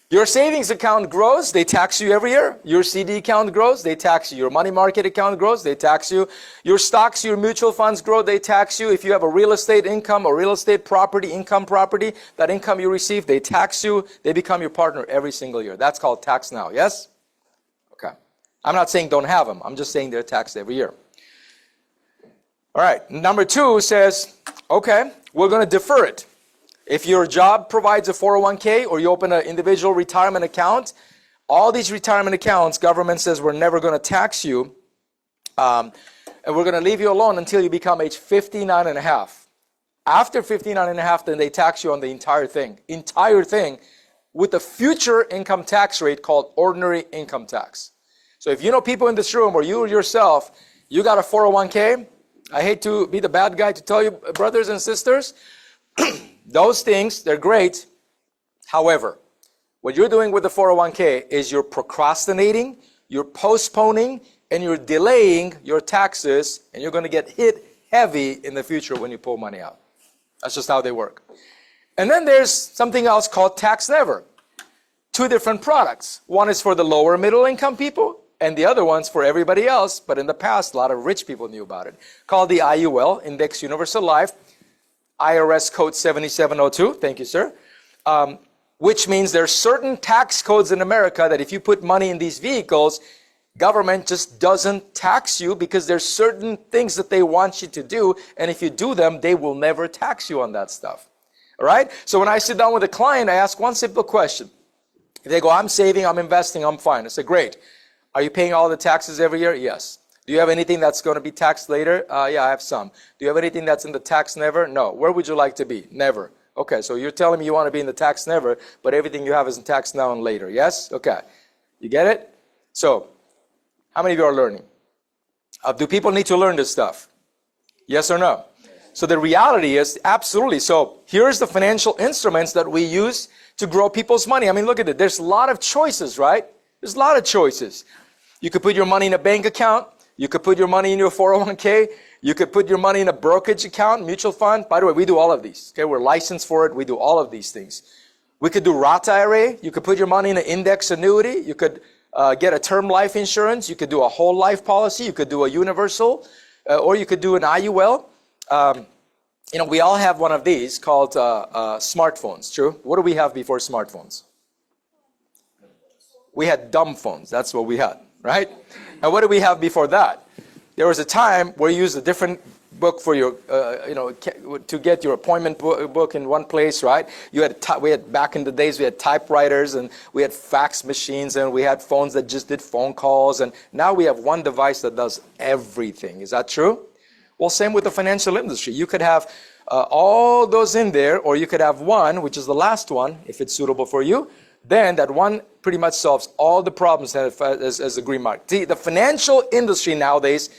S2: Your savings account grows, they tax you every year. Your CD account grows, they tax you. Your money market account grows, they tax you. Your stocks, your mutual funds grow, they tax you. If you have a real estate income or real estate property, that income you receive, they tax you. They become your partner every single year. That's called tax now, yes? Okay. I'm not saying don't have them. I'm just saying they're taxed every year. All right. Number 2 says, okay, we're going to defer it. If your job provides a 401k or you open an individual retirement account, all these retirement accounts, government says we're never going to tax you. And we're going to leave you alone until you become age 59 and a half. After 59 and a half, then they tax you on the entire thing with a future income tax rate called ordinary income tax. So if you know people in this room or you yourself, you got a 401k, I hate to be the bad guy to tell you, brothers and sisters, those things, they're great. However, what you're doing with the 401k is you're procrastinating, you're postponing, and you're delaying your taxes, and you're going to get hit heavy in the future when you pull money out. That's just how they work. And then there's something else called tax never. 2 different products. One is for the lower middle income people, and the other one's for everybody else, but in the past, a lot of rich people knew about it. Called the IUL, Index Universal Life, IRS code 7702, thank you, sir, which means there's certain tax codes in America that if you put money in these vehicles, government just doesn't tax you because there's certain things that they want you to do, and if you do them, they will never tax you on that stuff. All right? So when I sit down with a client, I ask one simple question. If they go, I'm saving, I'm investing, I'm fine. I say, great. Are you paying all the taxes every year? Yes. Do you have anything that's going to be taxed later? Yeah, I have some. Do you have anything that's in the tax never? No. Where would you like to be? Never. Okay, so you're telling me you want to be in the tax never, but everything you have is in tax now and later. Yes? Okay. You get it? So, how many of you are learning? Do people need to learn this stuff? Yes or no? So the reality is, absolutely. So here's the financial instruments that we use to grow people's money. I mean, look at it. There's a lot of choices, right? There's a lot of choices. You could put your money in a bank account. You could put your money in your 401k. You could put your money in a brokerage account, mutual fund. By the way, we do all of these. Okay, we're licensed for it. We do all of these things. We could do Roth IRA. You could put your money in an index annuity. You could get a term life insurance. You could do a whole life policy. You could do a universal, or you could do an IUL. We all have one of these called smartphones. True. What do we have before smartphones? We had dumb phones. That's what we had, right? And what did we have before that? There was a time where you used a different book for your, to get your appointment book in one place, right? We had back in the days, we had typewriters and we had fax machines and we had phones that just did phone calls. And now we have one device that does everything. Is that true? Well, same with the financial industry. You could have all those in there, or you could have one, which is the last one, if it's suitable for you. Then that one pretty much solves all the problems as a green mark. See, the financial industry nowadays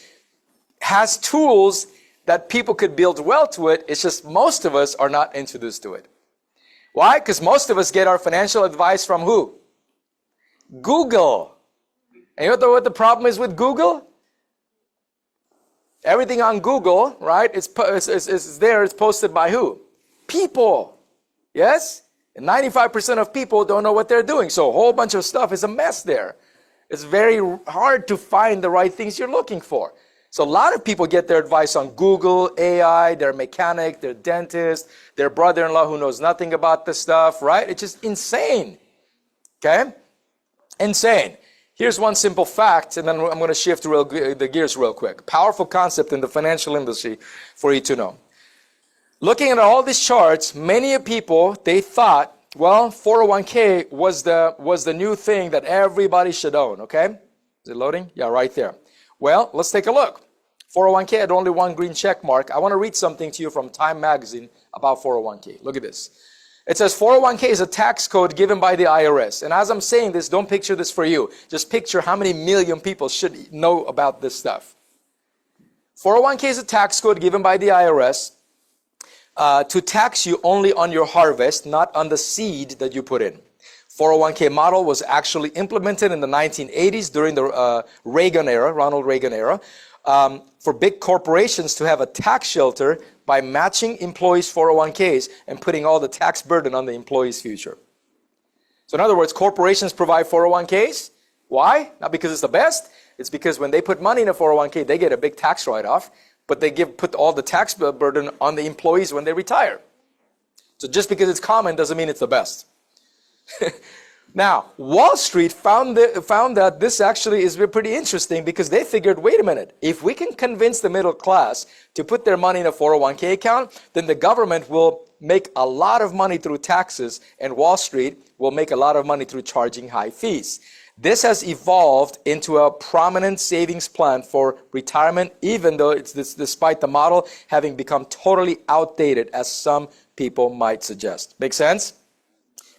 S2: has tools that people could build wealth to it. It's just most of us are not introduced to it. Why? Because most of us get our financial advice from who? Google. And you know what the problem is with Google? Everything on Google, right, it's there, it's posted by who? People. Yes? And 95% of people don't know what they're doing. So a whole bunch of stuff is a mess there. It's very hard to find the right things you're looking for. So a lot of people get their advice on Google, AI, their mechanic, their dentist, their brother-in-law who knows nothing about this stuff, right? It's just insane. Okay? Insane. Here's one simple fact, and then I'm going to shift the gears real quick. Powerful concept in the financial industry for you to know. Looking at all these charts, many people, they thought, well, 401k was the new thing that everybody should own, okay? Is it loading? Yeah, right there. Well, let's take a look. 401k had only one green check mark. I want to read something to you from Time magazine about 401k. Look at this. It says 401k is a tax code given by the IRS. And as I'm saying this, don't picture this for you. Just picture how many million people should know about this stuff. 401k is a tax code given by the IRS to tax you only on your harvest, not on the seed that you put in. 401k model was actually implemented in the 1980s during the Reagan era, Ronald Reagan era, for big corporations to have a tax shelter by matching employees' 401ks and putting all the tax burden on the employee's future. So in other words, corporations provide 401ks. Why? Not because it's the best. It's because when they put money in a 401k, they get a big tax write-off, but they put all the tax burden on the employees when they retire. So just because it's common doesn't mean it's the best. Now, Wall Street found that this actually is pretty interesting because they figured, wait a minute, if we can convince the middle class to put their money in a 401k account, then the government will make a lot of money through taxes and Wall Street will make a lot of money through charging high fees. This has evolved into a prominent savings plan for retirement, even though it's despite the model having become totally outdated, as some people might suggest. Make sense?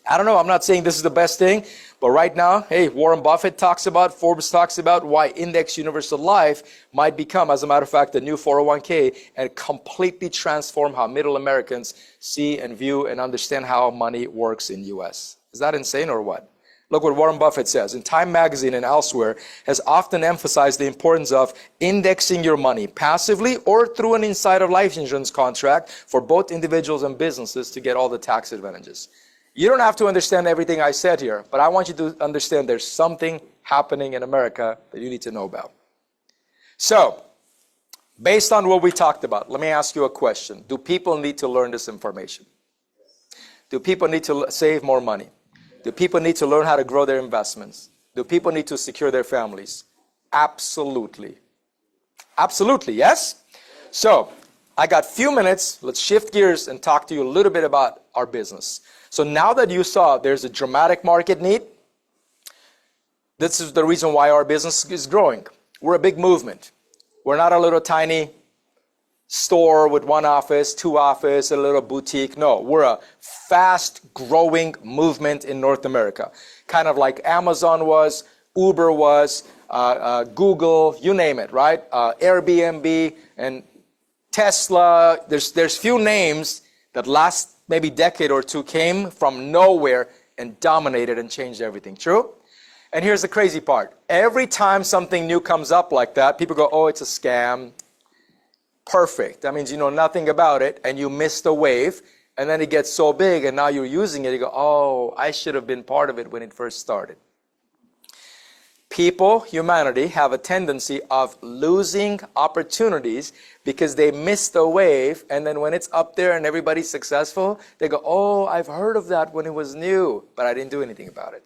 S2: I don't know, I'm not saying this is the best thing, but right now, hey, Warren Buffett talks about, Forbes talks about why Index Universal Life might become, as a matter of fact, the new 401k and completely transform how middle Americans see and view and understand how money works in US. Is that insane or what? Look what Warren Buffett says. In Time magazine and elsewhere, has often emphasized the importance of indexing your money passively or through an insider life insurance contract for both individuals and businesses to get all the tax advantages. You don't have to understand everything I said here, but I want you to understand there's something happening in America that you need to know about. So, based on what we talked about, let me ask you a question. Do people need to learn this information? Do people need to save more money? Do people need to learn how to grow their investments? Do people need to secure their families? Absolutely. Absolutely, yes? So, I got a few minutes. Let's shift gears and talk to you a little bit about our business. So now that you saw there's a dramatic market need, this is the reason why our business is growing. We're a big movement. We're not a little tiny store with one office, two offices, a little boutique. No, we're a fast growing movement in North America. Kind of like Amazon was, Uber was, Google, you name it, right? Airbnb and Tesla. There's few names that last maybe decade or two came from nowhere and dominated and changed everything. True? And here's the crazy part. Every time something new comes up like that, people go, oh, it's a scam. Perfect. That means you know nothing about it and you missed the wave. And then it gets so big and now you're using it. You go, oh, I should have been part of it when it first started. People, humanity, have a tendency of losing opportunities because they miss the wave, and then when it's up there and everybody's successful, they go, oh, I've heard of that when it was new, but I didn't do anything about it.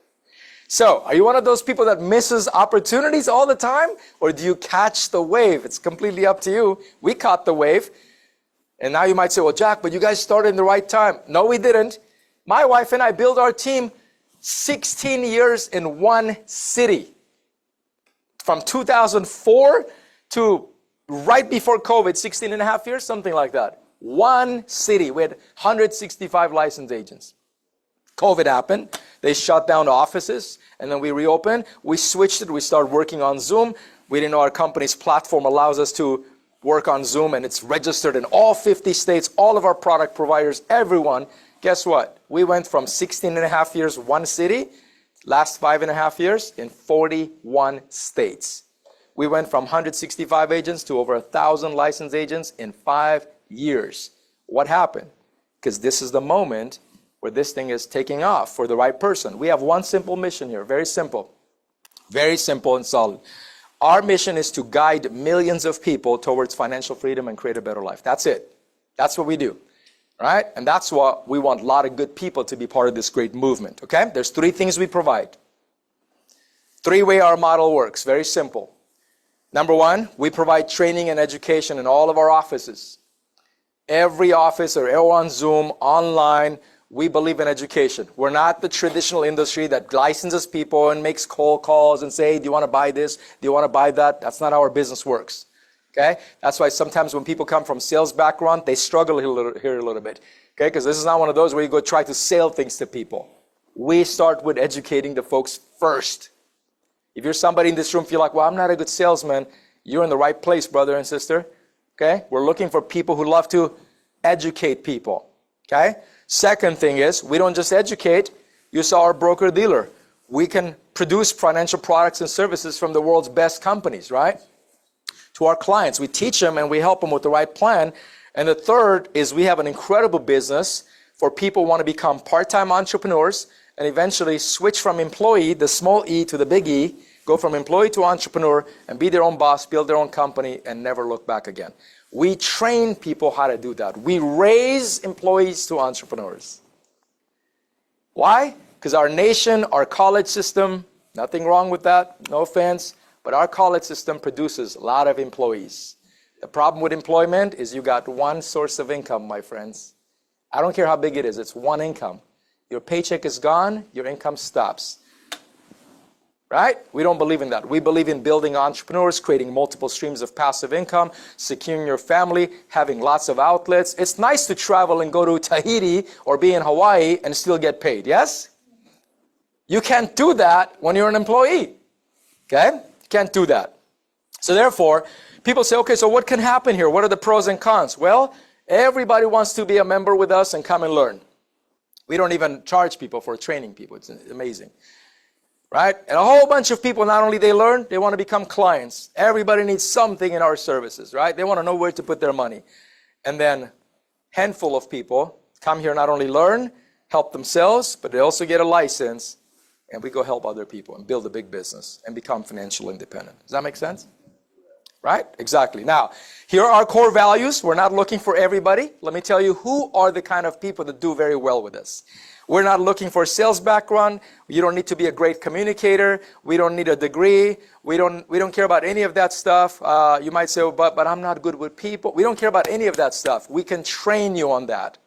S2: So, are you one of those people that misses opportunities all the time, or do you catch the wave? It's completely up to you. We caught the wave, and now you might say, well, Jack, but you guys started in the right time. No, we didn't. My wife and I built our team 16 years in one city. From 2004 to right before COVID, 16 and a half years, something like that. One city. We had 165 licensed agents. COVID happened. They shut down the offices, and then we reopened. We switched it. We started working on Zoom. We didn't know our company's platform allows us to work on Zoom, and it's registered in all 50 states, all of our product providers, everyone. Guess what? We went from 16 and a half years, one city, last 5.5 years in 41 states. We went from 165 agents to over 1,000 licensed agents in 5 years. What happened? Because this is the moment where this thing is taking off for the right person. We have one simple mission here, very simple and solid. Our mission is to guide millions of people towards financial freedom and create a better life. That's it. That's what we do. Right? And that's what we want a lot of good people to be part of this great movement. Okay? There's 3 things we provide. 3-way our model works. Very simple. Number 1, we provide training and education in all of our offices. Every office or on Zoom, online, we believe in education. We're not the traditional industry that licenses people and makes cold calls and say, do you want to buy this? Do you want to buy that? That's not how our business works. Okay? That's why sometimes when people come from sales background, they struggle here a little bit. Okay? Because this is not one of those where you go try to sell things to people. We start with educating the folks first. If you're somebody in this room, feel like, well, I'm not a good salesman, you're in the right place, brother and sister. Okay? We're looking for people who love to educate people. Okay? Second thing is, we don't just educate. You saw our broker-dealer. We can produce financial products and services from the world's best companies, right? To our clients. We teach them and we help them with the right plan. And the third is we have an incredible business for people who want to become part-time entrepreneurs and eventually switch from employee, the small e, to the big E, go from employee to entrepreneur and be their own boss, build their own company, and never look back again. We train people how to do that. We raise employees to entrepreneurs. Why? Because our nation, our college system, nothing wrong with that, no offense, but our college system produces a lot of employees. The problem with employment is you got one source of income, my friends. I don't care how big it is, it's one income. Your paycheck is gone, your income stops. Right? We don't believe in that. We believe in building entrepreneurs, creating multiple streams of passive income, securing your family, having lots of outlets. It's nice to travel and go to Tahiti or be in Hawaii and still get paid, yes? You can't do that when you're an employee. Okay? You can't do that. So therefore, people say, okay, so what can happen here? What are the pros and cons? Well, everybody wants to be a member with us and come and learn. We don't even charge people for training people. It's amazing. Right? And a whole bunch of people, not only they learn, they want to become clients. Everybody needs something in our services, right? They want to know where to put their money. And then handful of people come here, not only learn, help themselves, but they also get a license, and we go help other people and build a big business and become financially independent. Does that make sense? Right? Exactly. Now, here are our core values. We're not looking for everybody. Let me tell you who are the kind of people that do very well with us. We're not looking for a sales background. You don't need to be a great communicator. We don't need a degree. We don't care about any of that stuff. You might say, oh, but I'm not good with people. We don't care about any of that stuff. We can train you on that.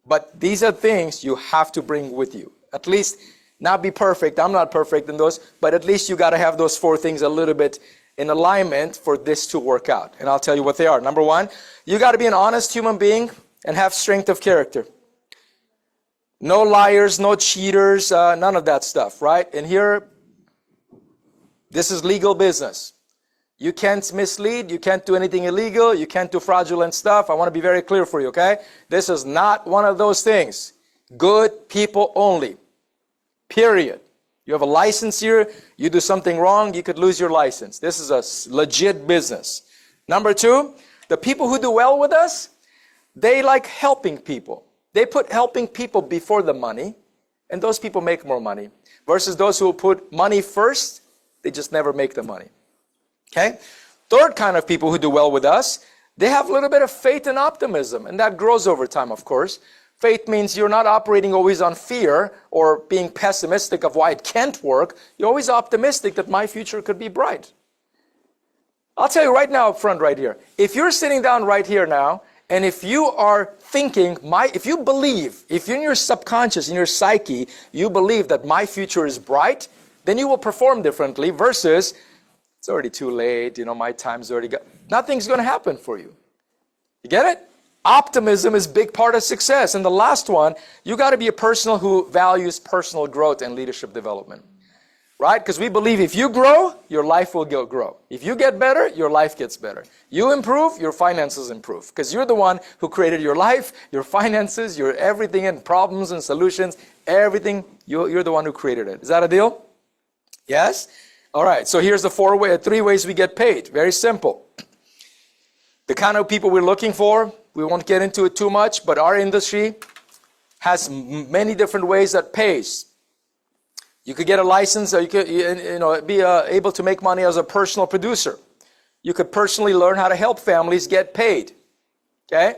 S2: But these are things you have to bring with you. At least not be perfect. I'm not perfect in those, but at least you got to have those 4 things a little bit in alignment for this to work out. And I'll tell you what they are. Number 1, you got to be an honest human being and have strength of character. No liars, no cheaters, none of that stuff, right? And here, this is legal business. You can't mislead, you can't do anything illegal, you can't do fraudulent stuff. I want to be very clear for you, okay? This is not one of those things. Good people only, period. You have a license here, you do something wrong, you could lose your license. This is a legit business. Number 2, the people who do well with us, they like helping people. They put helping people before the money, and those people make more money, versus those who put money first They just never make the money. Okay? Third kind of people who do well with us, they have a little bit of faith and optimism, and that grows over time, of course. Faith means you're not operating always on fear or being pessimistic of why it can't work. You're always optimistic that my future could be bright. I'll tell you right now up front right here, if you're sitting down right here now, and if you are thinking, if you believe, if you're in your subconscious, in your psyche, you believe that my future is bright, then you will perform differently versus, it's already too late, my time's already gone. Nothing's going to happen for you. You get it? Optimism is a big part of success. And the last one, you got to be a person who values personal growth and leadership development. Right? Because we believe if you grow, your life will grow. If you get better, your life gets better. You improve, your finances improve. Because you're the one who created your life, your finances, your everything and problems and solutions, everything, you're the one who created it. Is that a deal? Yes? All right, so here's the 3 ways we get paid. Very simple. The kind of people we're looking for, we won't get into it too much, but our industry has many different ways that pays. You could get a license, or you could be able to make money as a personal producer. You could personally learn how to help families get paid. Okay?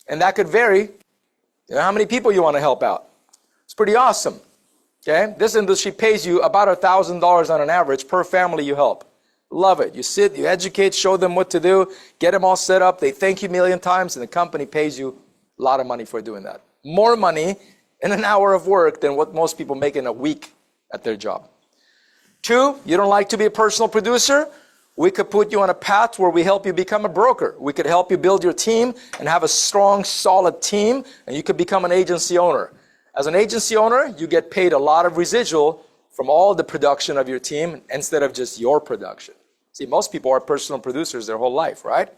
S2: And that could vary. How many people you want to help out. It's pretty awesome. Okay? This industry pays you about $1,000 on an average per family you help. Love it. You sit, you educate, show them what to do, get them all set up. They thank you a million times, and the company pays you a lot of money for doing that. More money in an hour of work than what most people make in a week at their job. 2, you don't like to be a personal producer? We could put you on a path where we help you become a broker. We could help you build your team and have a strong, solid team, and you could become an agency owner. As an agency owner, you get paid a lot of residual from all the production of your team instead of just your production. See, most people are personal producers their whole life, right?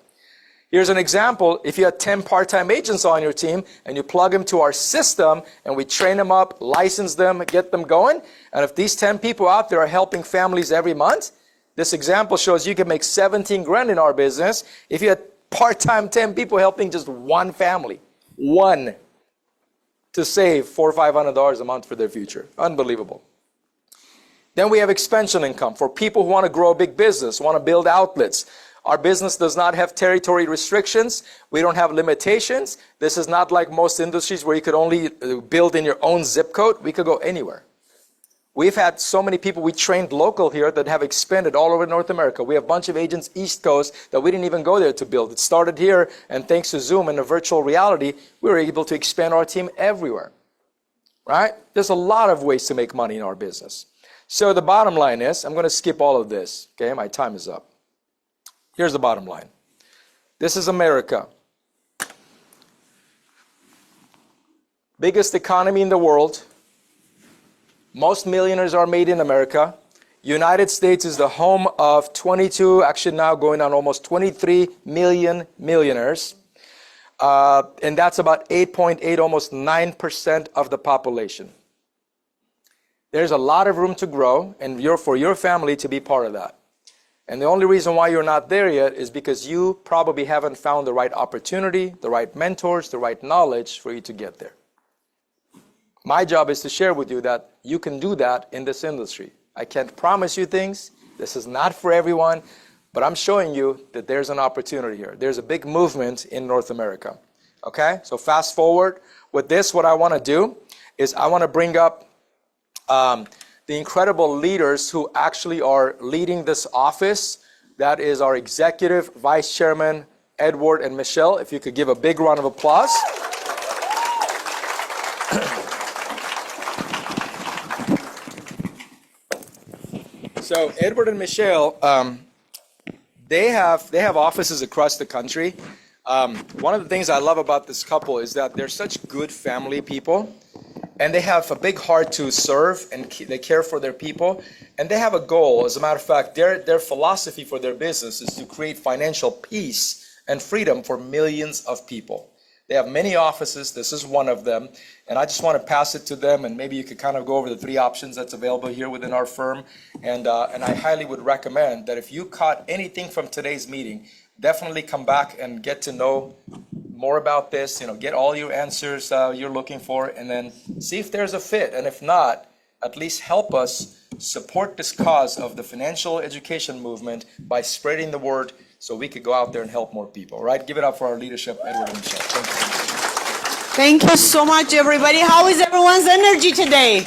S2: Here's an example. If you had 10 part-time agents on your team and you plug them to our system and we train them up, license them, get them going, and if these 10 people out there are helping families every month, this example shows you can make 17 grand in our business if you had part-time 10 people helping just one family, one, to save $400 or $500 a month for their future. Unbelievable. Then we have expansion income for people who want to grow a big business, want to build outlets. Our business does not have territory restrictions. We don't have limitations. This is not like most industries where you could only build in your own zip code. We could go anywhere. We've had so many people we trained local here that have expanded all over North America. We have a bunch of agents East Coast that we didn't even go there to build. It started here, and thanks to Zoom and the virtual reality, we were able to expand our team everywhere. Right? There's a lot of ways to make money in our business. So the bottom line is, I'm going to skip all of this. Okay, my time is up. Here's the bottom line. This is America. Biggest economy in the world. Most millionaires are made in America. United States is the home of 22, actually now going on almost 23 million millionaires. And that's about 8.8, almost 9% of the population. There's a lot of room to grow, and for your family to be part of that. And the only reason why you're not there yet is because you probably haven't found the right opportunity, the right mentors, the right knowledge for you to get there. My job is to share with you that you can do that in this industry. I can't promise you things. This is not for everyone, but I'm showing you that there's an opportunity here. There's a big movement in North America. Okay? So fast forward. With this, what I want to do is I want to bring up the incredible leaders who actually are leading this office. That is our executive vice chairman, Edward and Michelle. If you could give a big round of applause. So Edward and Michelle, they have offices across the country. One of the things I love about this couple is that they're such good family people. And they have a big heart to serve, and they care for their people. And they have a goal. As a matter of fact, their philosophy for their business is to create financial peace and freedom for millions of people. They have many offices. This is one of them. And I just want to pass it to them, and maybe you could kind of go over the 3 options that's available here within our firm. And I highly would recommend that if you caught anything from today's meeting, definitely come back and get to know more about this, get all your answers you're looking for, and then see if there's a fit. And if not, at least help us support this cause of the financial education movement by spreading the word so we could go out there and help more people. All right, give it up for our leadership, Edward and Michelle. Thank you.
S4: Thank you so much, everybody. How is everyone's energy today?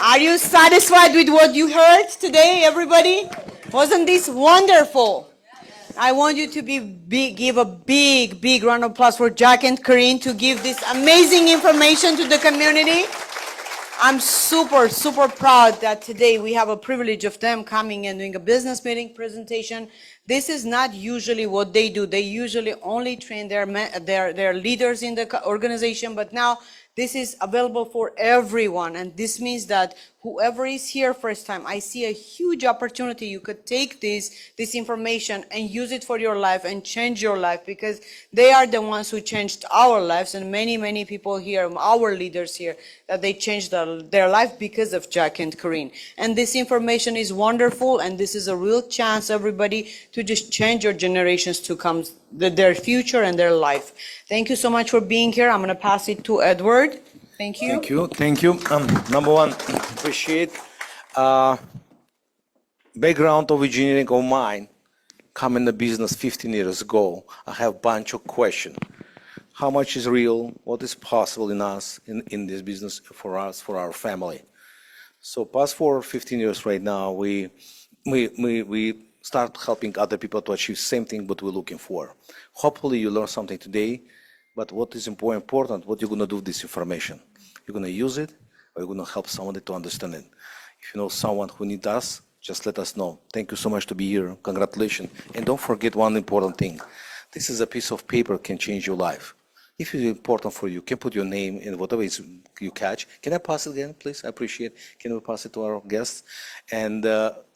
S4: Are you satisfied with what you heard today, everybody? Wasn't this wonderful? I want you to give a big round of applause for Jack and Corinne to give this amazing information to the community. I'm super proud that today we have a privilege of them coming and doing a business meeting presentation. This is not usually what they do. They usually only train their leaders in the organization, but now this is available for everyone, and this means that whoever is here first time, I see a huge opportunity. You could take this information and use it for your life and change your life, because they are the ones who changed our lives, and many people here, our leaders here, that they changed their life because of Jack and Corinne. And this information is wonderful, and this is a real chance, everybody, to just change your generations to come, their future and their life. Thank you so much for being here. I'm going to pass it to Edward. Thank you.
S5: Thank you. Number one, appreciate background of engineering of mine. Come in the business 15 years ago. I have a bunch of questions. How much is real? What is possible in us, in this business for us, for our family? So past 15 years right now, we start helping other people to achieve same thing what we're looking for. Hopefully you learn something today, but what is important, what you're going to do with this information. You're going to use it, or you're going to help somebody to understand it. If you know someone who needs us, just let us know. Thank you so much to be here. Congratulations. And don't forget one important thing. This is a piece of paper can change your life. If it's important for you, you can put your name in whatever you catch. Can I pass it again, please? I appreciate it. Can we pass it to our guests? And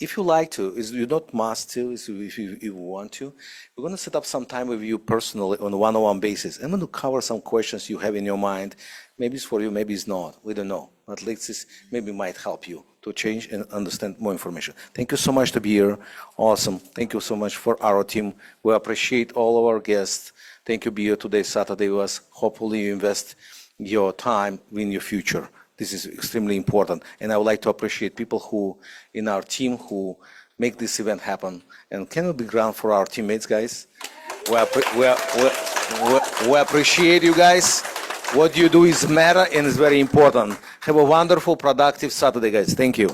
S5: if you like to, you don't must to, if you want to, we're going to set up some time with you personally on a one-on-one basis. I'm going to cover some questions you have in your mind. Maybe it's for you, maybe it's not. We don't know. At least this maybe might help you to change and understand more information. Thank you so much to be here. Awesome. Thank you so much for our team. We appreciate all of our guests. Thank you, be here today. Saturday was. Hopefully you invest your time in your future. This is extremely important. And I would like to appreciate people who, in our team, who make this event happen. And can we be ground for our teammates, guys? We appreciate you guys. What you do is matter and is very important. Have a wonderful, productive Saturday, guys. Thank you.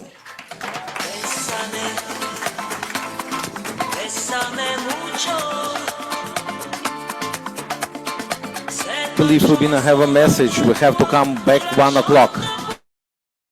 S5: Philip Rubina have a message. We have to come back 1 o'clock.